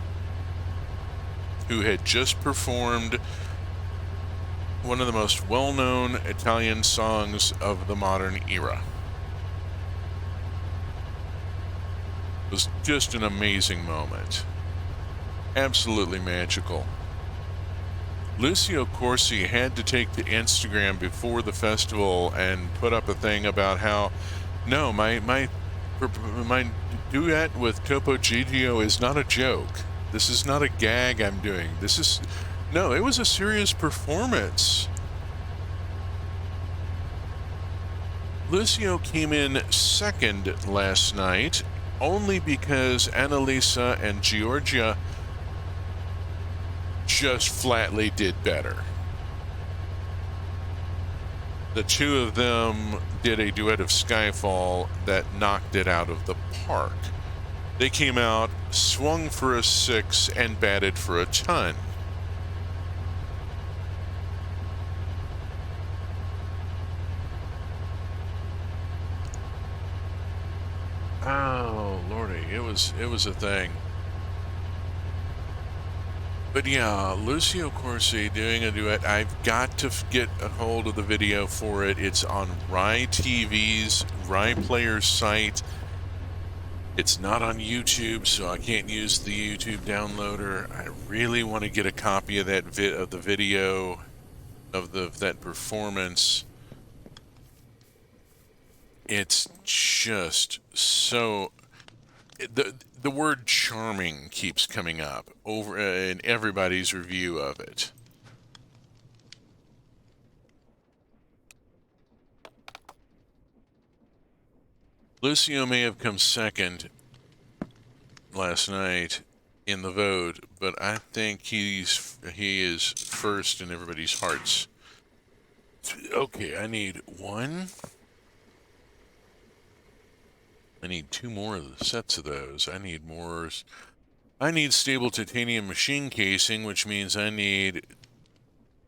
who had just performed one of the most well-known Italian songs of the modern era. It was just an amazing moment. Absolutely magical. Lucio Corsi had to take to Instagram before the festival and put up a thing about how, no, my duet with Topo Gigio is not a joke. This is not a gag I'm doing. No, it was a serious performance. Lucio came in second last night only because Annalisa and Giorgia just flatly did better. The two of them did a duet of Skyfall that knocked it out of the park. They came out, swung for a 6, and batted for a ton. Oh, lordy, it was a thing. But yeah, Lucio Corsi doing a duet. I've got to get a hold of the video for it. It's on Rye TV's Rye Player's site. It's not on YouTube, so I can't use the YouTube downloader. I really want to get a copy of that the video of that performance. It's just so the word charming keeps coming up over in everybody's review of it. Lucio may have come second last night in the vote, but I think he is first in everybody's hearts. Okay, I need one. I need 2 more of the sets of those. I need more. I need stable titanium machine casing, which means I need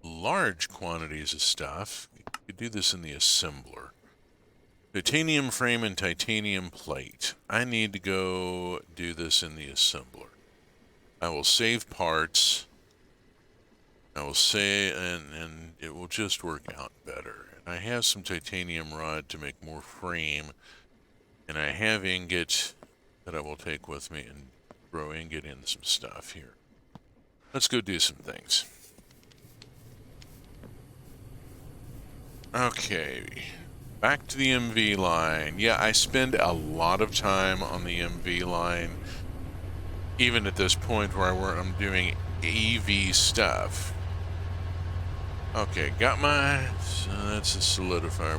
large quantities of stuff. You could do this in the assembler. Titanium frame and titanium plate. I need to go do this in the assembler. I will save parts. I will say, and it will just work out better. And I have some titanium rod to make more frame. And I have ingot that I will take with me and throw ingot in some stuff here. Let's go do some things. Okay, back to the MV line. Yeah, I spend a lot of time on the MV line, even at this point where I'm doing AV stuff. Okay, got my, so that's a solidifier.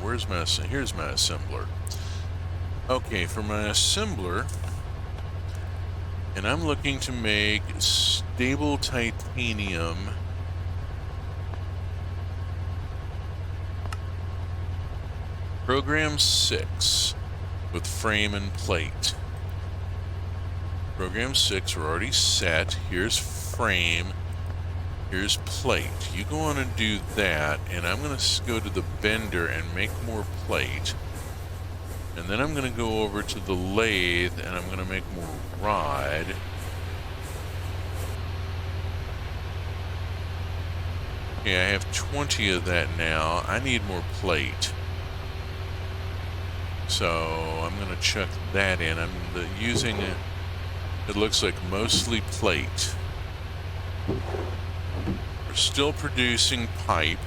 Here's my assembler. Okay, for my assembler, and I'm looking to make stable titanium program 6 with frame and plate. Program 6 are already set. Here's frame, here's plate. You go on and do that, and I'm going to go to the bender and make more plate. And then I'm going to go over to the lathe and I'm going to make more rod. Okay, I have 20 of that now. I need more plate. So I'm going to chuck that in. I'm using it looks like mostly plate. We're still producing pipe.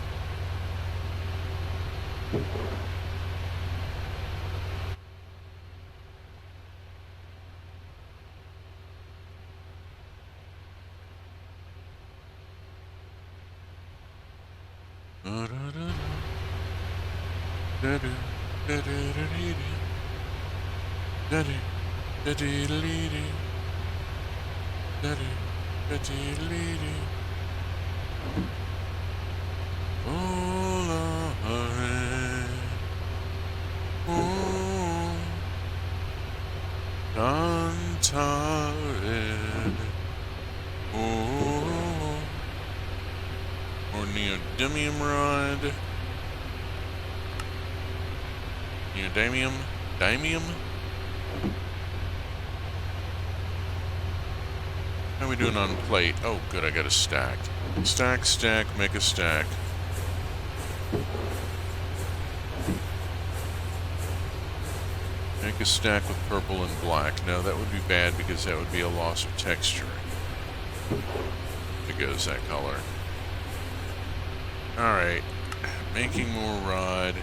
Or neodymium rod. Neodymium. neodymium? How are we doing on plate? Oh, good, I got a stack. Stack, stack, make a stack. Make a stack with purple and black. No, that would be bad because that would be a loss of texturing. It goes that color. Alright. Making more rod.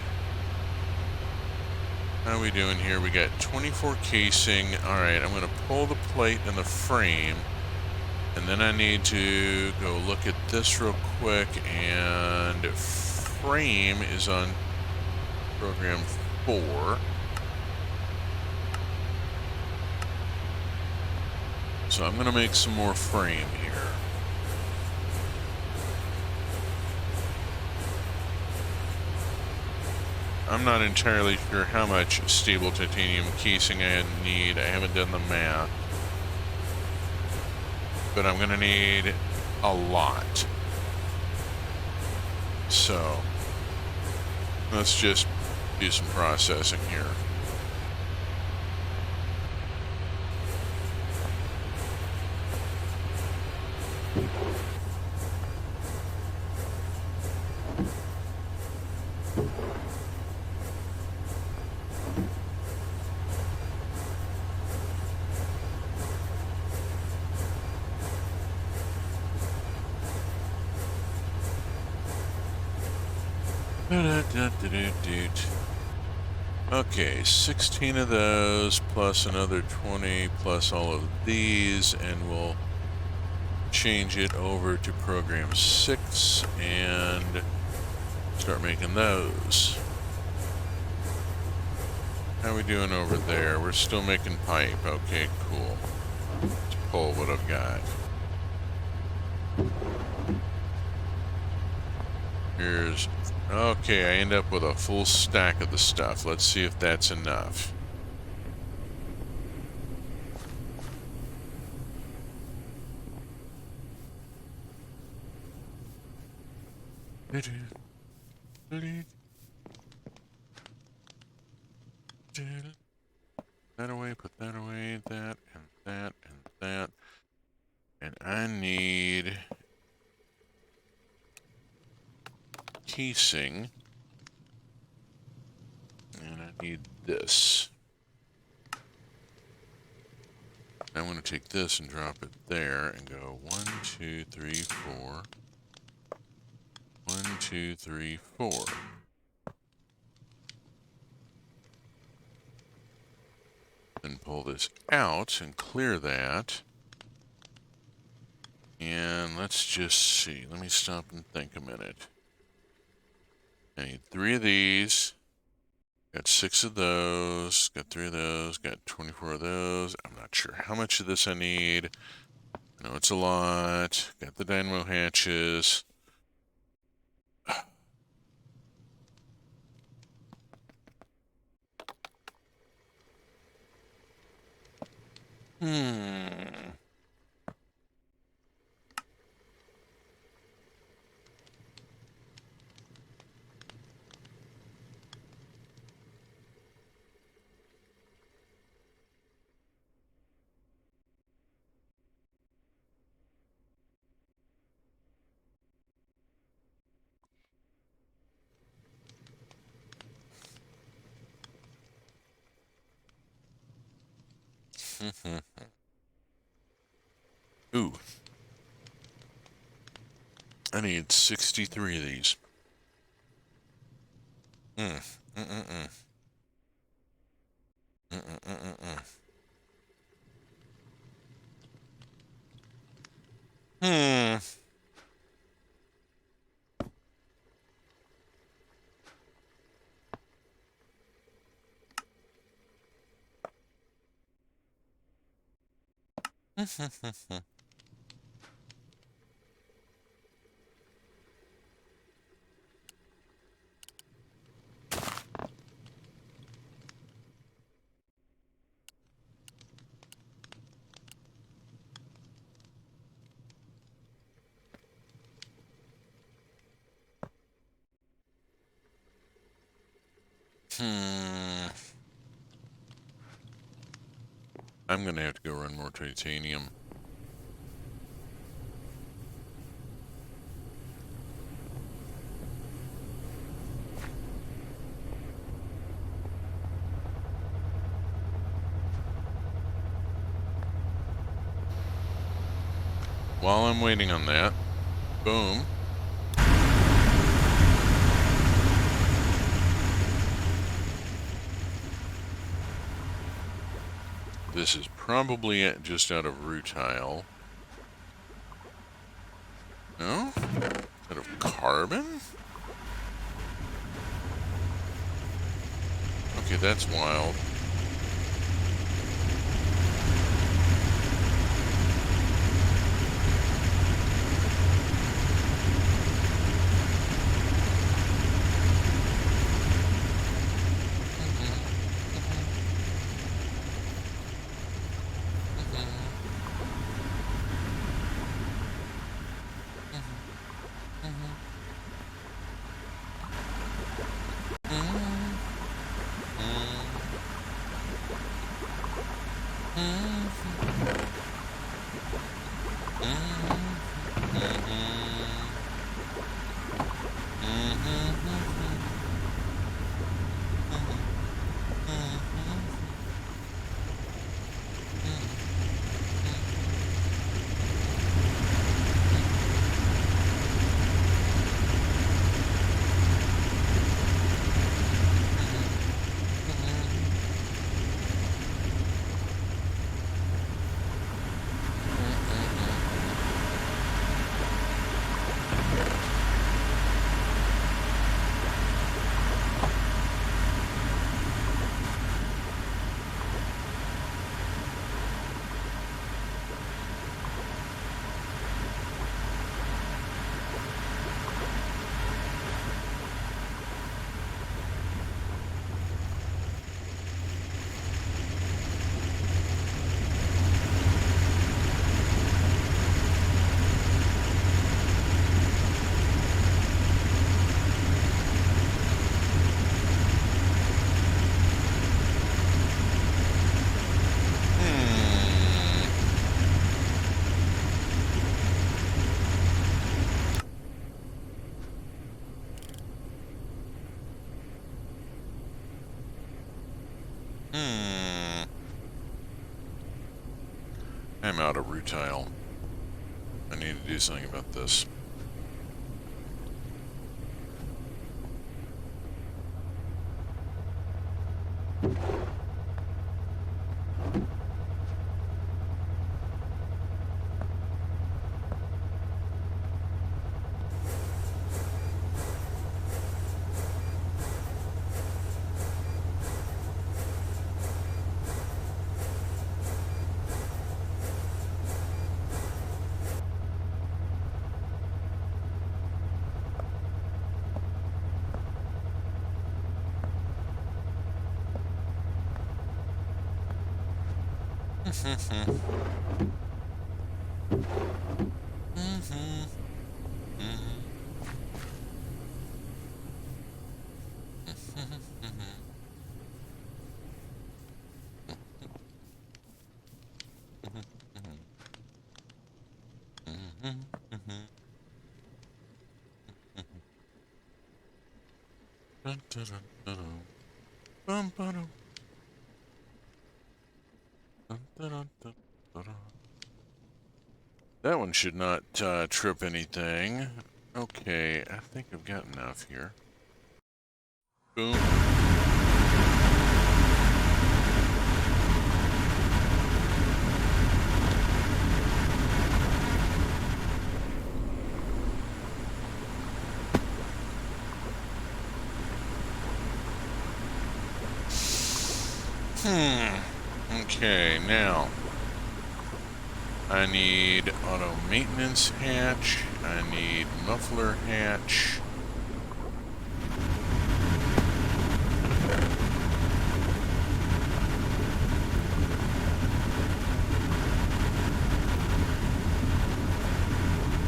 How are we doing here? We got 24 casing. Alright, I'm going to pull the plate and the frame. And then I need to go look at this real quick. And frame is on program 4. So I'm going to make some more frame here. I'm not entirely sure how much stable titanium casing I need. I haven't done the math. But I'm going to need a lot. So let's just do some processing here. Okay, 16 of those, plus another 20, plus all of these, and we'll change it over to program 6 and start making those. How are we doing over there? We're still making pipe. Okay, cool. Let's pull what I've got. Here's... Okay, I end up with a full stack of the stuff. Let's see if that's enough. That away, put that away, that, and that, and that. And I need... casing. And I need this. I'm going to take this and drop it there and go 1, 2, 3, 4. 1, 2, 3, 4. Then pull this out and clear that. And let's just see. Let me stop and think a minute. I need 3 of these. Got 6 of those. Got 3 of those. Got 24 of those. I'm not sure how much of this I need. I know it's a lot. Got the dynamo hatches. Ooh. I need 63 of these. I'm gonna have to go run more titanium. While I'm waiting on that, boom. This is probably just out of rutile. No? Out of carbon? Okay, that's wild. I'm out of rutile. I need to do something about this. That one should not trip anything. Okay, I think I've got enough here. Boom. Okay, now I need auto maintenance hatch. I need muffler hatch.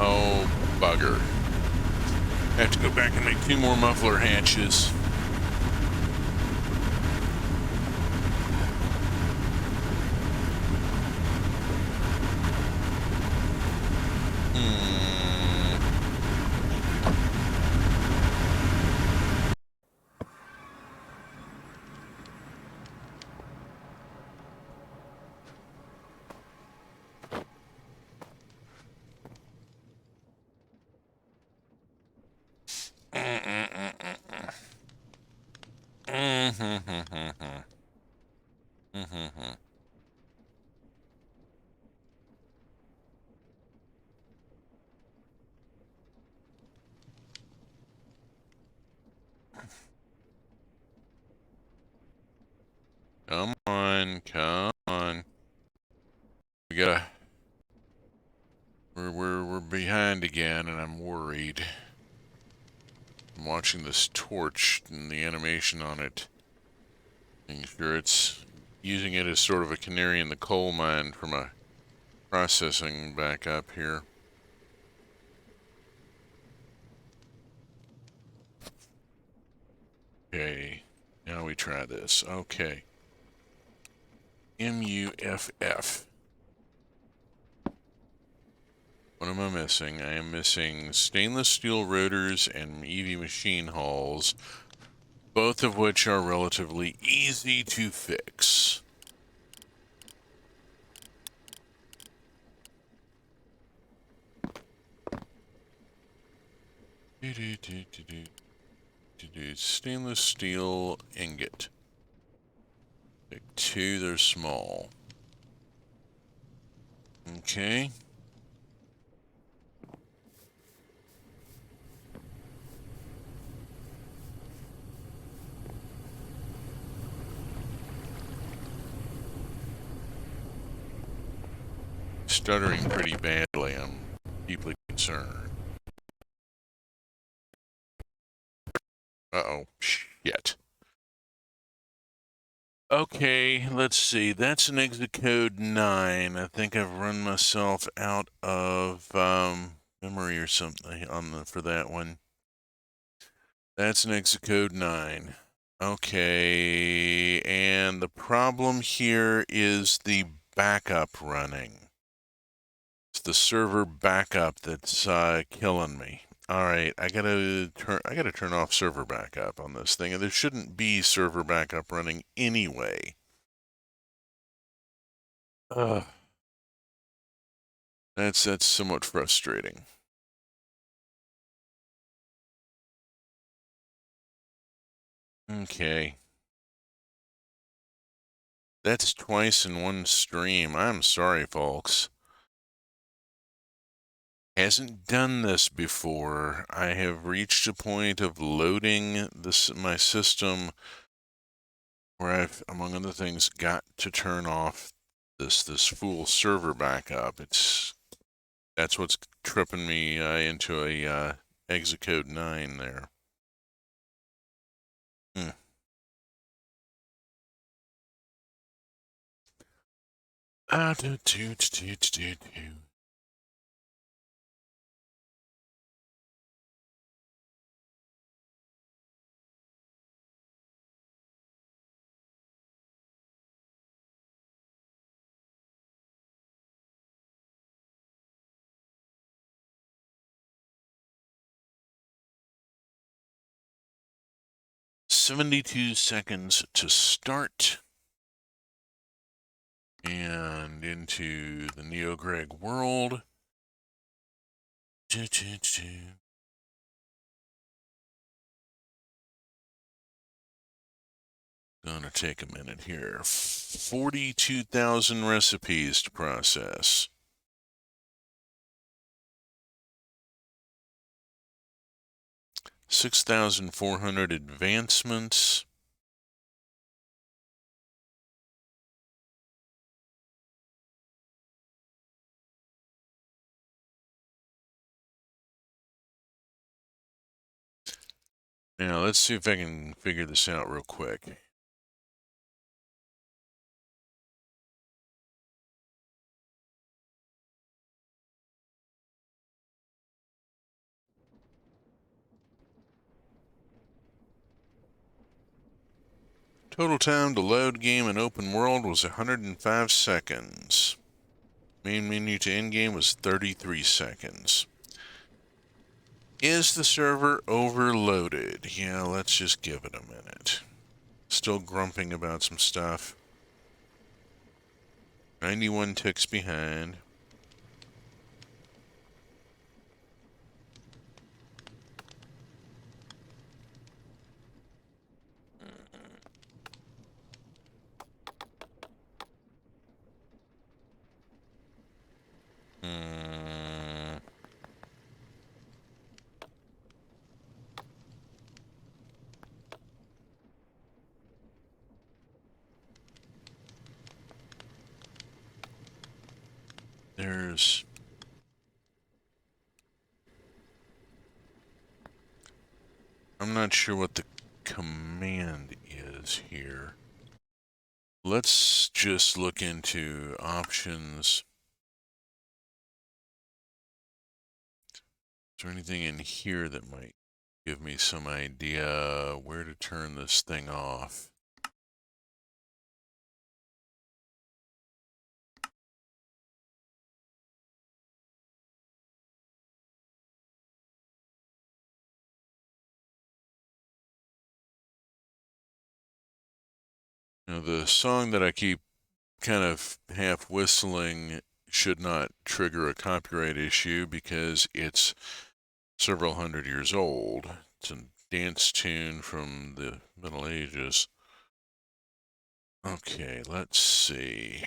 Oh, bugger. I have to go back and make 2 more muffler hatches. Come on, come on. We gotta. We're behind again, and I'm worried. I'm watching this torch and the animation on it. Making sure it's using it as sort of a canary in the coal mine for my processing back up here. Okay, now we try this. Okay. MUFF. What am I missing? I am missing stainless steel rotors and EV machine hulls, both of which are relatively easy to fix. Stainless steel ingot. Pick two, they're small. Okay. Stuttering pretty badly, I'm deeply concerned. Uh-oh, shit. Okay, let's see. That's an exit code 9. I think I've run myself out of memory or something for that one. That's an exit code 9. Okay, and the problem here is the backup running. It's the server backup that's killing me. All right, I gotta turn off server backup on this thing, and there shouldn't be server backup running anyway. Ugh. That's somewhat frustrating. Okay. That's twice in one stream. I'm sorry, folks. Hasn't done this before. I have reached a point of loading my system where I've, among other things, got to turn off this full server backup. That's what's tripping me into a exit code 9 there. Hmm. Do, do, do, do, do, do. 72 seconds to start. And into the Neo Greg world. Gonna take a minute here. 42,000 recipes to process. 6,400 advancements. Now, let's see if I can figure this out real quick. Total time to load game in open world was 105 seconds. Main menu to end game was 33 seconds. Is the server overloaded? Yeah, let's just give it a minute. Still grumping about some stuff. 91 ticks behind. Hmm. There's... I'm not sure what the command is here. Let's just look into options. Is there anything in here that might give me some idea where to turn this thing off? You know, the song that I keep kind of half whistling should not trigger a copyright issue because it's several hundred years old. It's a dance tune from the Middle Ages. Okay, let's see.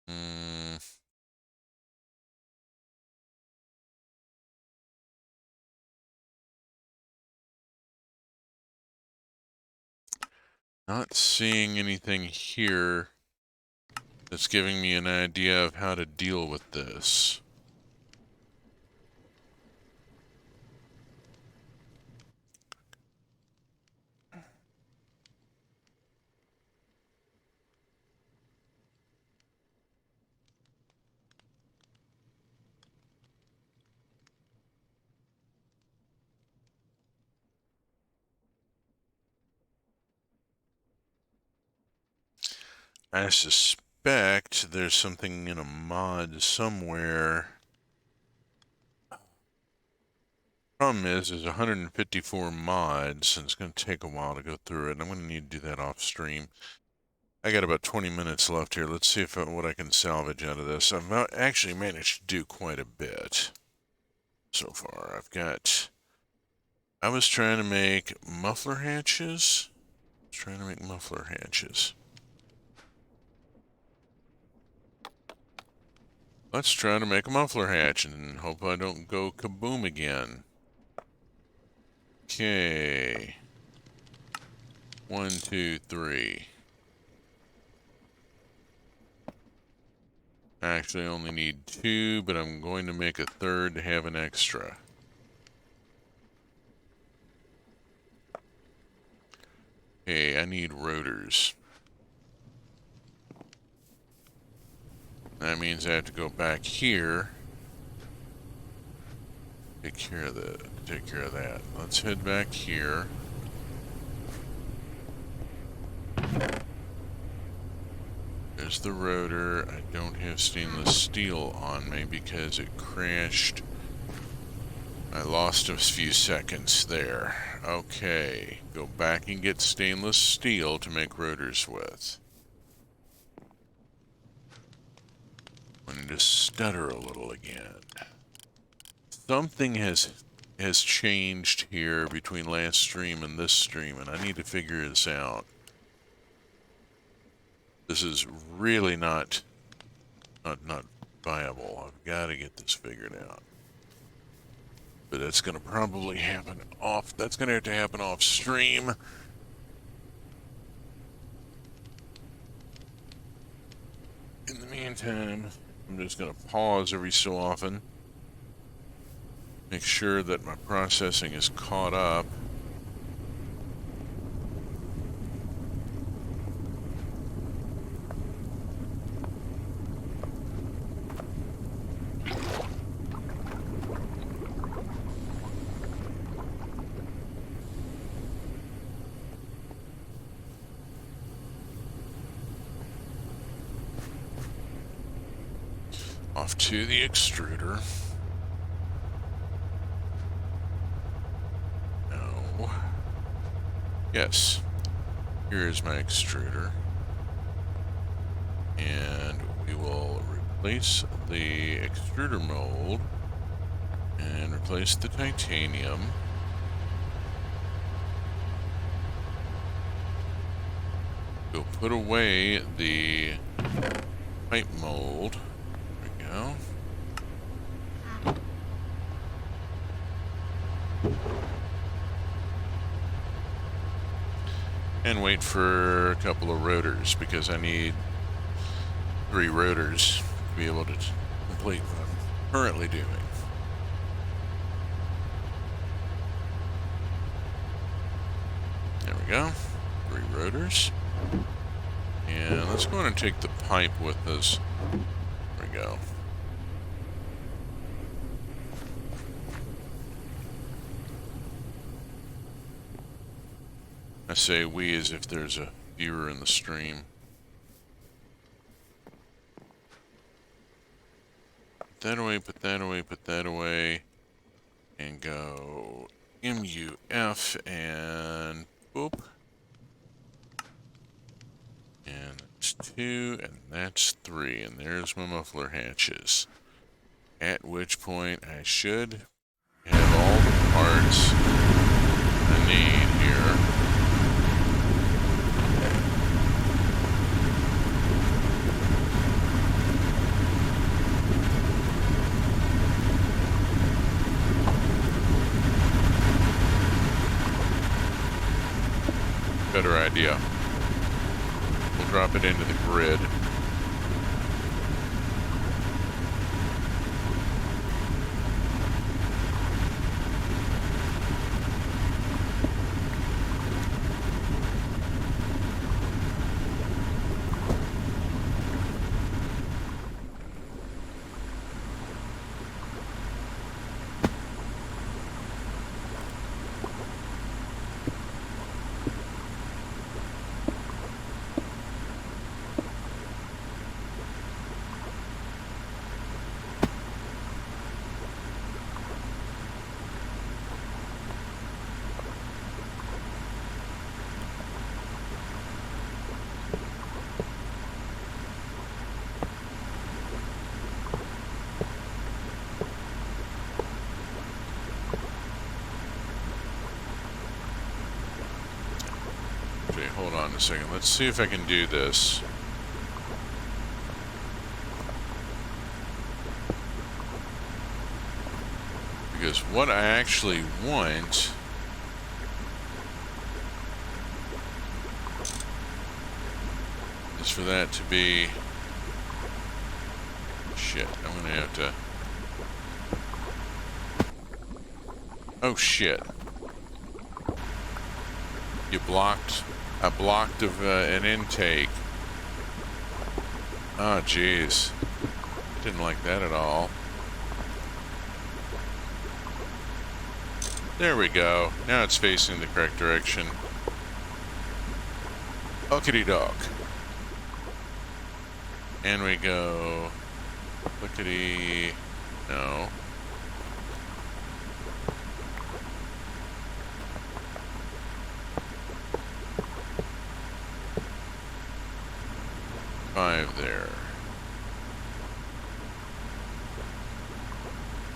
Mm, not seeing anything here that's giving me an idea of how to deal with this. I suspect there's something in a mod somewhere. Problem is, there's 154 mods, and it's going to take a while to go through it, and I'm going to need to do that off stream. I got about 20 minutes left here. Let's see if what I can salvage out of this. I've actually managed to do quite a bit so far. I was trying to make muffler hatches. Let's try to make a muffler hatch and hope I don't go kaboom again. Okay. 1, 2, 3. Actually, I only need 2, but I'm going to make a third to have an extra. Okay, I need rotors. That means I have to go back here. Take care of that. Let's head back here. There's the rotor. I don't have stainless steel on me because it crashed I lost a few seconds there. Okay, go back and get stainless steel to make rotors with. I'm going to stutter a little again. Something has changed here between last stream and this stream, and I need to figure this out. This is really not viable. I've got to get this figured out. But that's going to probably happen off. That's going to have to happen off stream. In the meantime, I'm just going to pause every so often. Make sure that my processing is caught up. Off to the extruder. No. Yes. Here's my extruder. And we will replace the extruder mold and replace the titanium. We'll put away the pipe mold. And wait for a couple of rotors, because I need 3 rotors to be able to complete what I'm currently doing. There we go. 3 rotors. And let's go ahead and take the pipe with us. There we go. I say we as if there's a viewer in the stream. Put that away, put that away, put that away. And go MUF and boop. And that's 2, and that's 3. And there's my muffler hatches. At which point I should have all the parts I need here. Better idea. We'll drop it into the grid. Okay, hold on a second. Let's see if I can do this. Because what I actually want is for that to be... Shit, I'm gonna have to... Oh shit. You blocked... I blocked an intake. Oh jeez. Didn't like that at all. There we go. Now it's facing the correct direction. Ockety dock. And we go... Clickety... No. 5 there.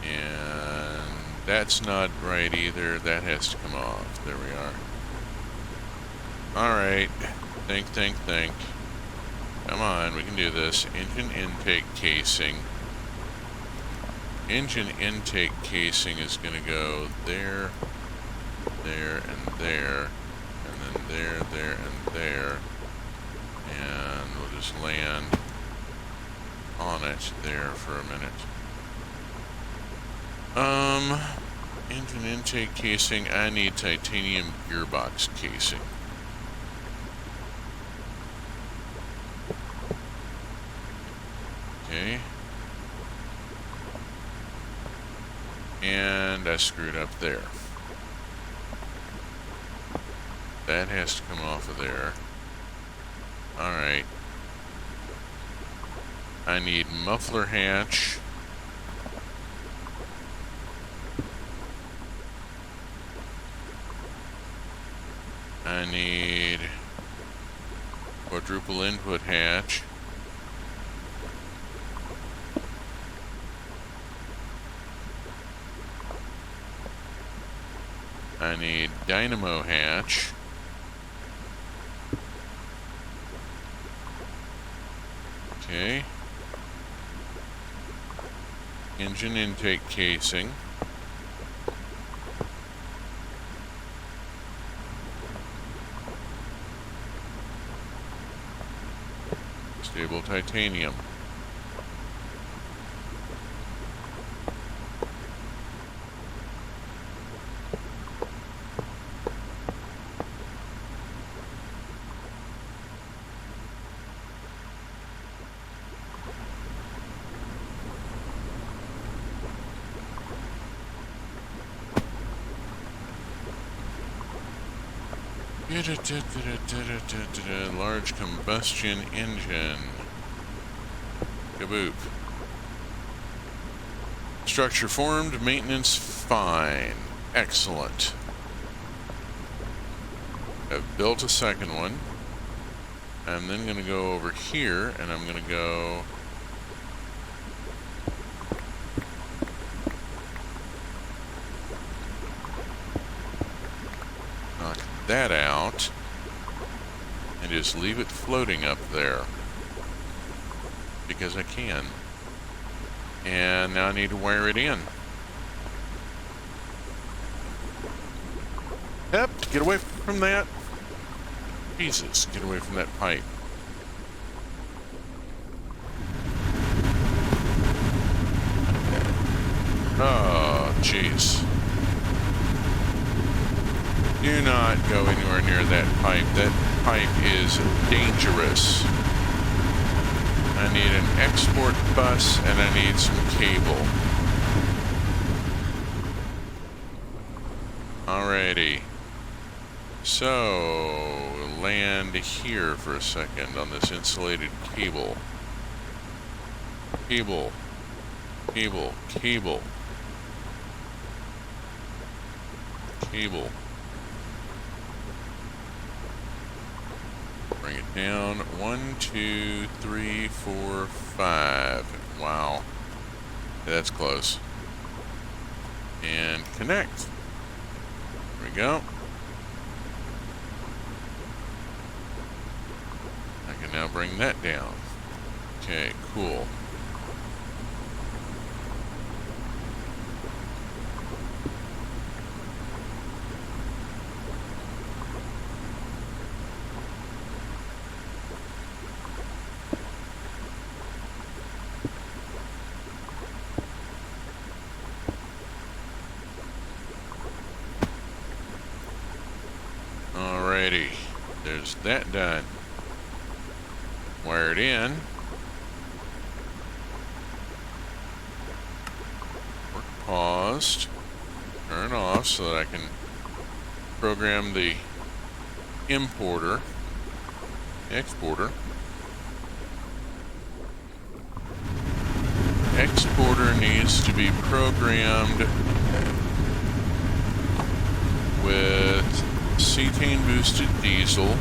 And that's not right either. That has to come off. There we are. Alright. Think. Come on, we can do this. Engine intake casing. Engine intake casing is going to go there, there, and there. And then there, and there. And we'll just land on it there for a minute. Engine intake casing, I need titanium gearbox casing. Okay. And I screwed up there. That has to come off of there. Alright. I need muffler hatch. I need quadruple input hatch. I need dynamo hatch. Okay. Engine intake casing. Stable titanium. Large combustion engine. Kaboop. Structure formed, maintenance fine. Excellent. I've built a second one. I'm then going to go over here and I'm going to go knock that out and just leave it floating up there because I can. And now I need to wire it in. Yep, get away from that. Jesus, get away from that pipe. Oh, jeez. Do not go anywhere near that pipe. That pipe is dangerous. I need an export bus and I need some cable. Alrighty. So, land here for a second on this insulated cable. Cable. Cable. Cable. Cable. Bring it down. 1, 2, 3, 4, 5. Wow. That's close. And connect. There we go. I can now bring that down. Okay, cool. Alrighty, there's that done. Wire it in. Work paused. Turn off so that I can program the exporter. Exporter needs to be programmed with cetane boosted diesel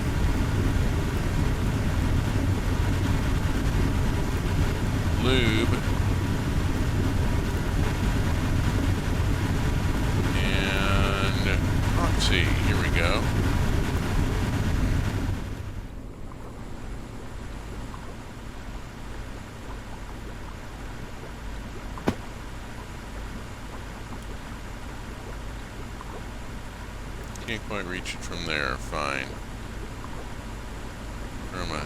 lube, and oxy. Here we go. Can't quite reach it from there. Fine. Where am I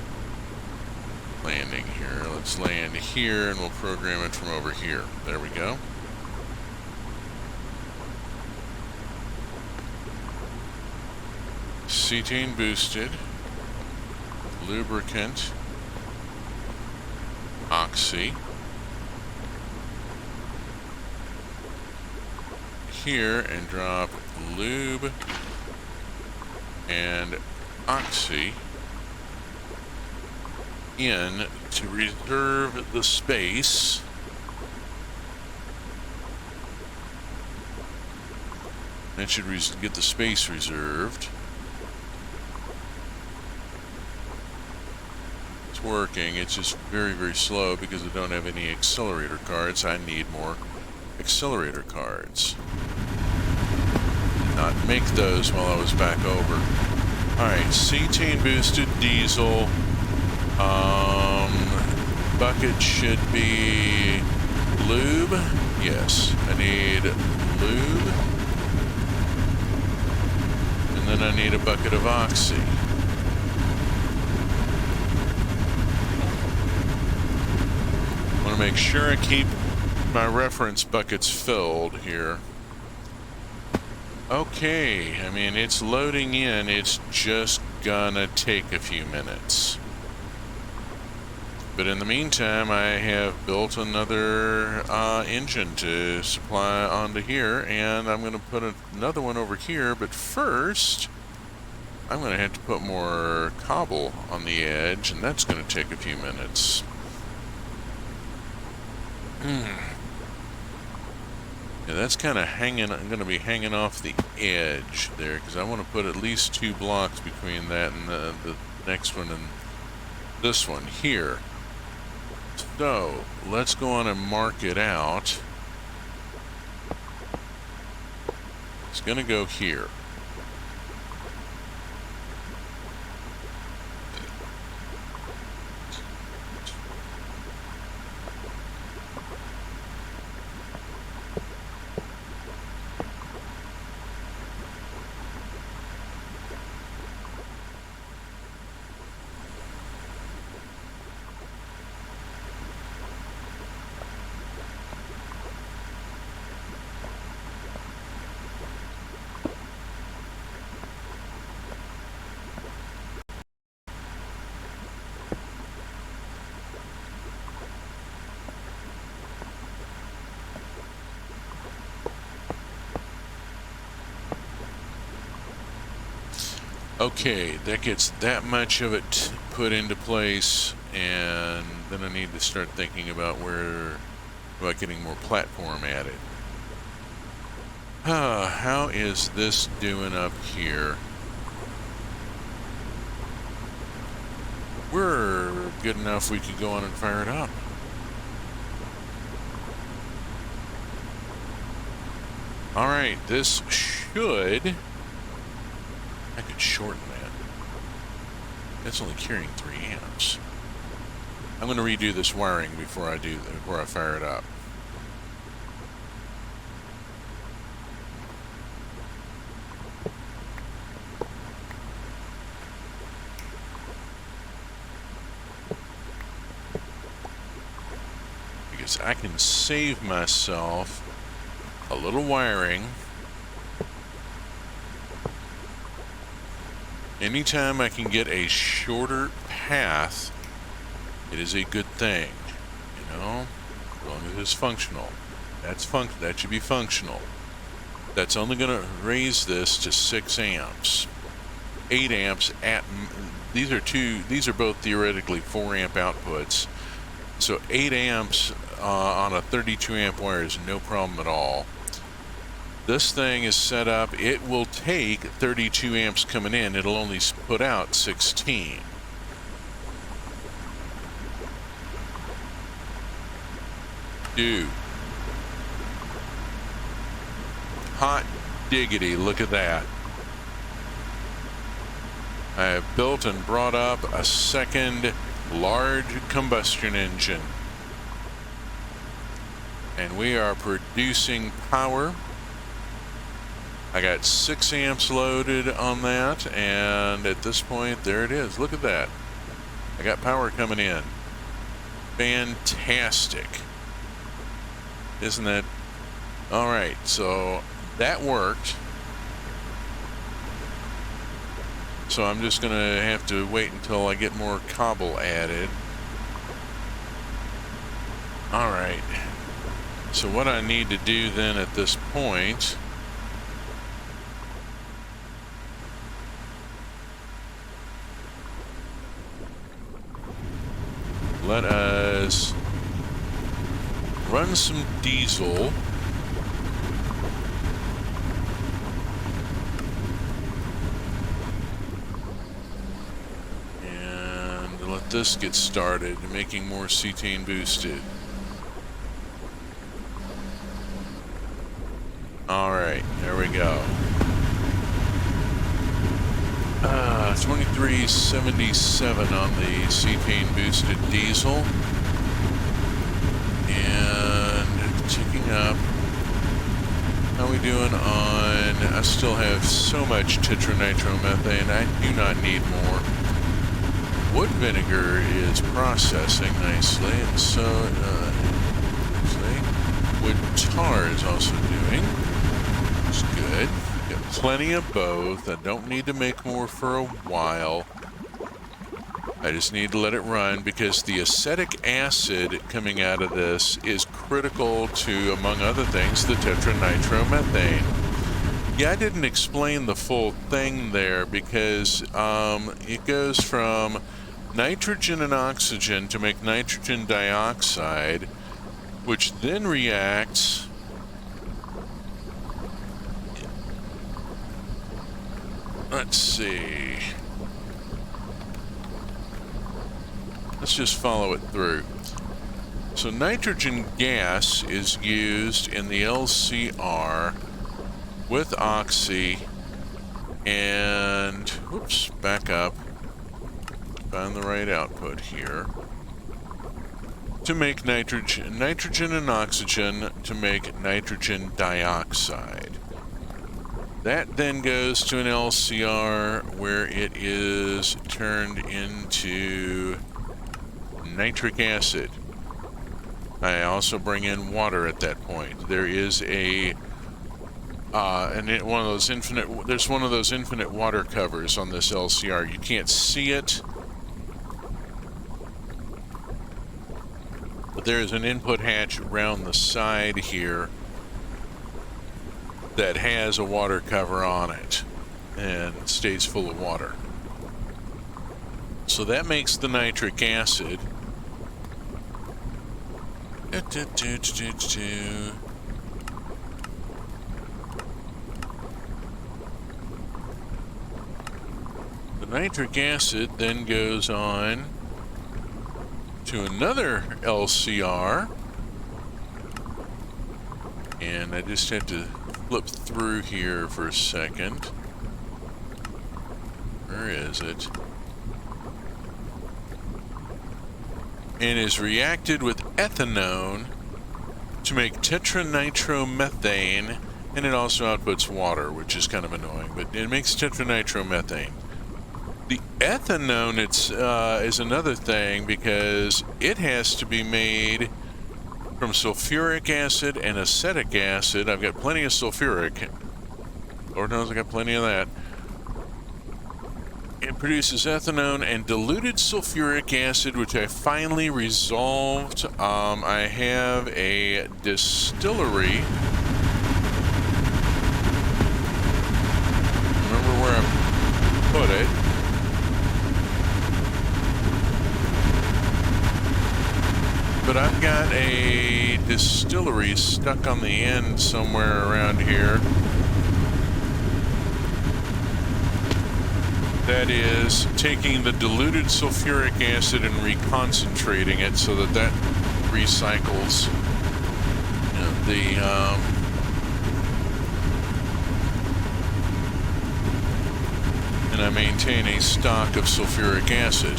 landing here? Let's land here and we'll program it from over here. There we go. Cetane boosted. Lubricant. Oxy. Here and drop lube and oxy in to reserve the space. That should get the space reserved. It's working. It's just very, very slow because I don't have any accelerator cards. I need more accelerator cards. Did not make those while I was back over. Alright, cetane boosted diesel. Bucket should be lube. Yes, I need lube. And then I need a bucket of oxy. I want to make sure I keep my reference buckets filled here. Okay, I mean, it's loading in. It's just gonna take a few minutes. But in the meantime, I have built another engine to supply onto here, and I'm going to put another one over here. But first, I'm going to have to put more cobble on the edge, and that's going to take a few minutes. Yeah, that's kind of hanging. I'm going to be hanging off the edge there because I want to put at least 2 blocks between that and the next one and this one here. So let's go on and mark it out. It's going to go here. Okay, that gets that much of it put into place, and then I need to start thinking about about getting more platform added. How is this doing up here? We're good enough we could go on and fire it up. Alright, this should... I could shorten that. That's only carrying 3 amps. I'm going to redo this wiring before I fire it up. Because I can save myself a little wiring. Anytime I can get a shorter path, it is a good thing, you know, as long as it's functional. That should be functional. That's only going to raise this to 6 amps. 8 amps at, these are both theoretically 4 amp outputs. So 8 amps on a 32 amp wire is no problem at all. This thing is set up, it will take 32 amps coming in, it'll only put out 16. Dude. Hot diggity, look at that. I have built and brought up a second large combustion engine. And we are producing power. I got 6 amps loaded on that, and at this point, there it is. Look at that. I got power coming in. Fantastic. Isn't that? All right, so that worked. So I'm just gonna have to wait until I get more cobble added. All right. So what I need to do then at this point, let us run some diesel. And let this get started, making more cetane boosted. All right, there we go. 2377 on the cetane boosted diesel. And ticking up. How we doing on, I still have so much tetranitromethane, I do not need more. Wood vinegar is processing nicely, and so, wood tar is also doing. It's good. Got plenty of both. I don't need to make more for a while. I just need to let it run because the acetic acid coming out of this is critical to, among other things, the tetranitromethane. Yeah, I didn't explain the full thing there because it goes from nitrogen and oxygen to make nitrogen dioxide, which then reacts let's see. Let's just follow it through. So nitrogen gas is used in the LCR with oxy and, whoops, back up. Find the right output here. To make nitrogen and oxygen to make nitrogen dioxide. That then goes to an LCR where it is turned into nitric acid. I also bring in water at that point. There is there's one of those infinite water covers on this LCR. You can't see it, but there is an input hatch around the side here that has a water cover on it and stays full of water. So that makes the nitric acid. The nitric acid then goes on to another LCR, and I just have to flip through here for a second. Where is it? And is reacted with ethanone to make tetranitromethane, and it also outputs water, which is kind of annoying, but it makes tetranitromethane. The ethanone is another thing because it has to be made from sulfuric acid and acetic acid. I've got plenty of sulfuric. Lord knows I got plenty of that. It produces ethanone and diluted sulfuric acid, which I finally resolved. I have a distillery. Remember where I put it. But I've got a distillery stuck on the end somewhere around here. That is taking the diluted sulfuric acid and reconcentrating it so that that recycles. and I maintain a stock of sulfuric acid.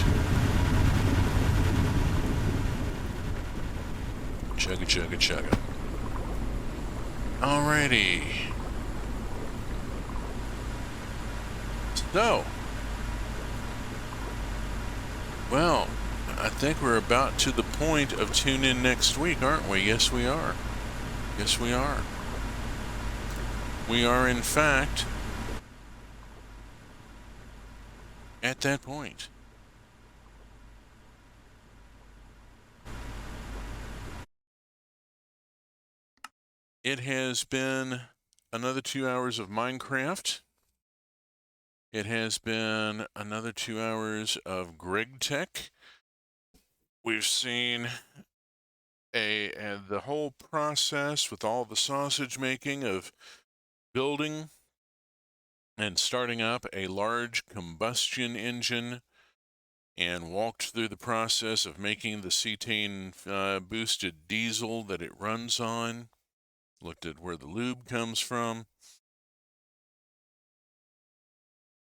Chugga, chugga, chugga. Alrighty. So, well, I think we're about to the point of tune in next week, aren't we? Yes, we are. Yes, we are. We are, in fact, at that point. It has been another 2 hours of Minecraft. It has been another 2 hours of Greg Tech. We've seen the whole process with all the sausage making of building and starting up a large combustion engine, and walked through the process of making the cetane boosted diesel that it runs on. Looked at where the lube comes from.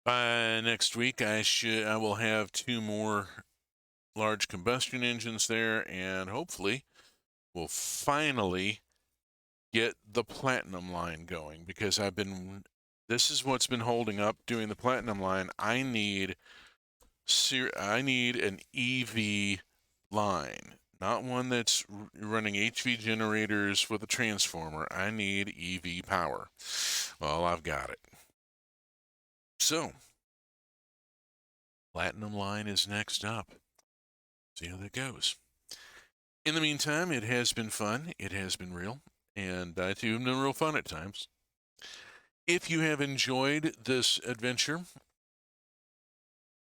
By next week, I will have 2 more large combustion engines there, and hopefully we'll finally get the platinum line going, because this is what's been holding up doing the platinum line. I need an EV line, not one that's running HV generators with a transformer. I need EV power. Well, I've got it. So, platinum line is next up. See how that goes. In the meantime, it has been fun. It has been real. And I too have been real fun at times. If you have enjoyed this adventure,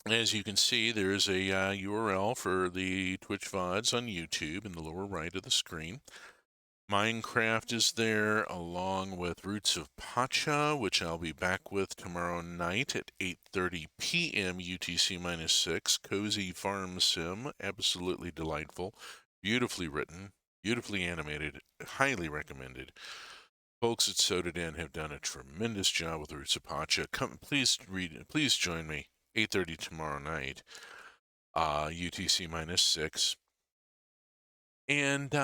as you can see, there is a URL for the Twitch VODs on YouTube in the lower right of the screen. Minecraft is there, along with Roots of Pacha, which I'll be back with tomorrow night at 8:30 p.m. UTC-6. Cozy farm sim, absolutely delightful, beautifully written, beautifully animated, highly recommended. Folks at Sodadan have done a tremendous job with Roots of Pacha. Please join me 8:30 tomorrow night, UTC-6. And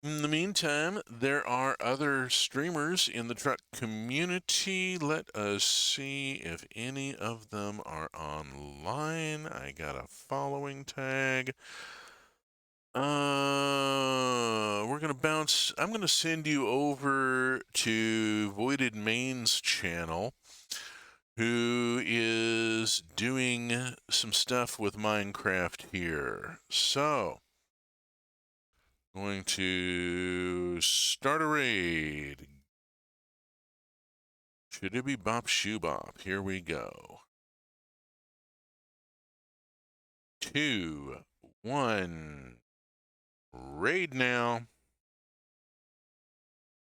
in the meantime, there are other streamers in the truck community. Let us see if any of them are online. I got a following tag. We're gonna bounce. I'm gonna send you over to Voided Main's channel, who is doing some stuff with Minecraft here. So, going to start a raid. Should it be Bop Shoo Bop? Here we go. 2, 1, raid now.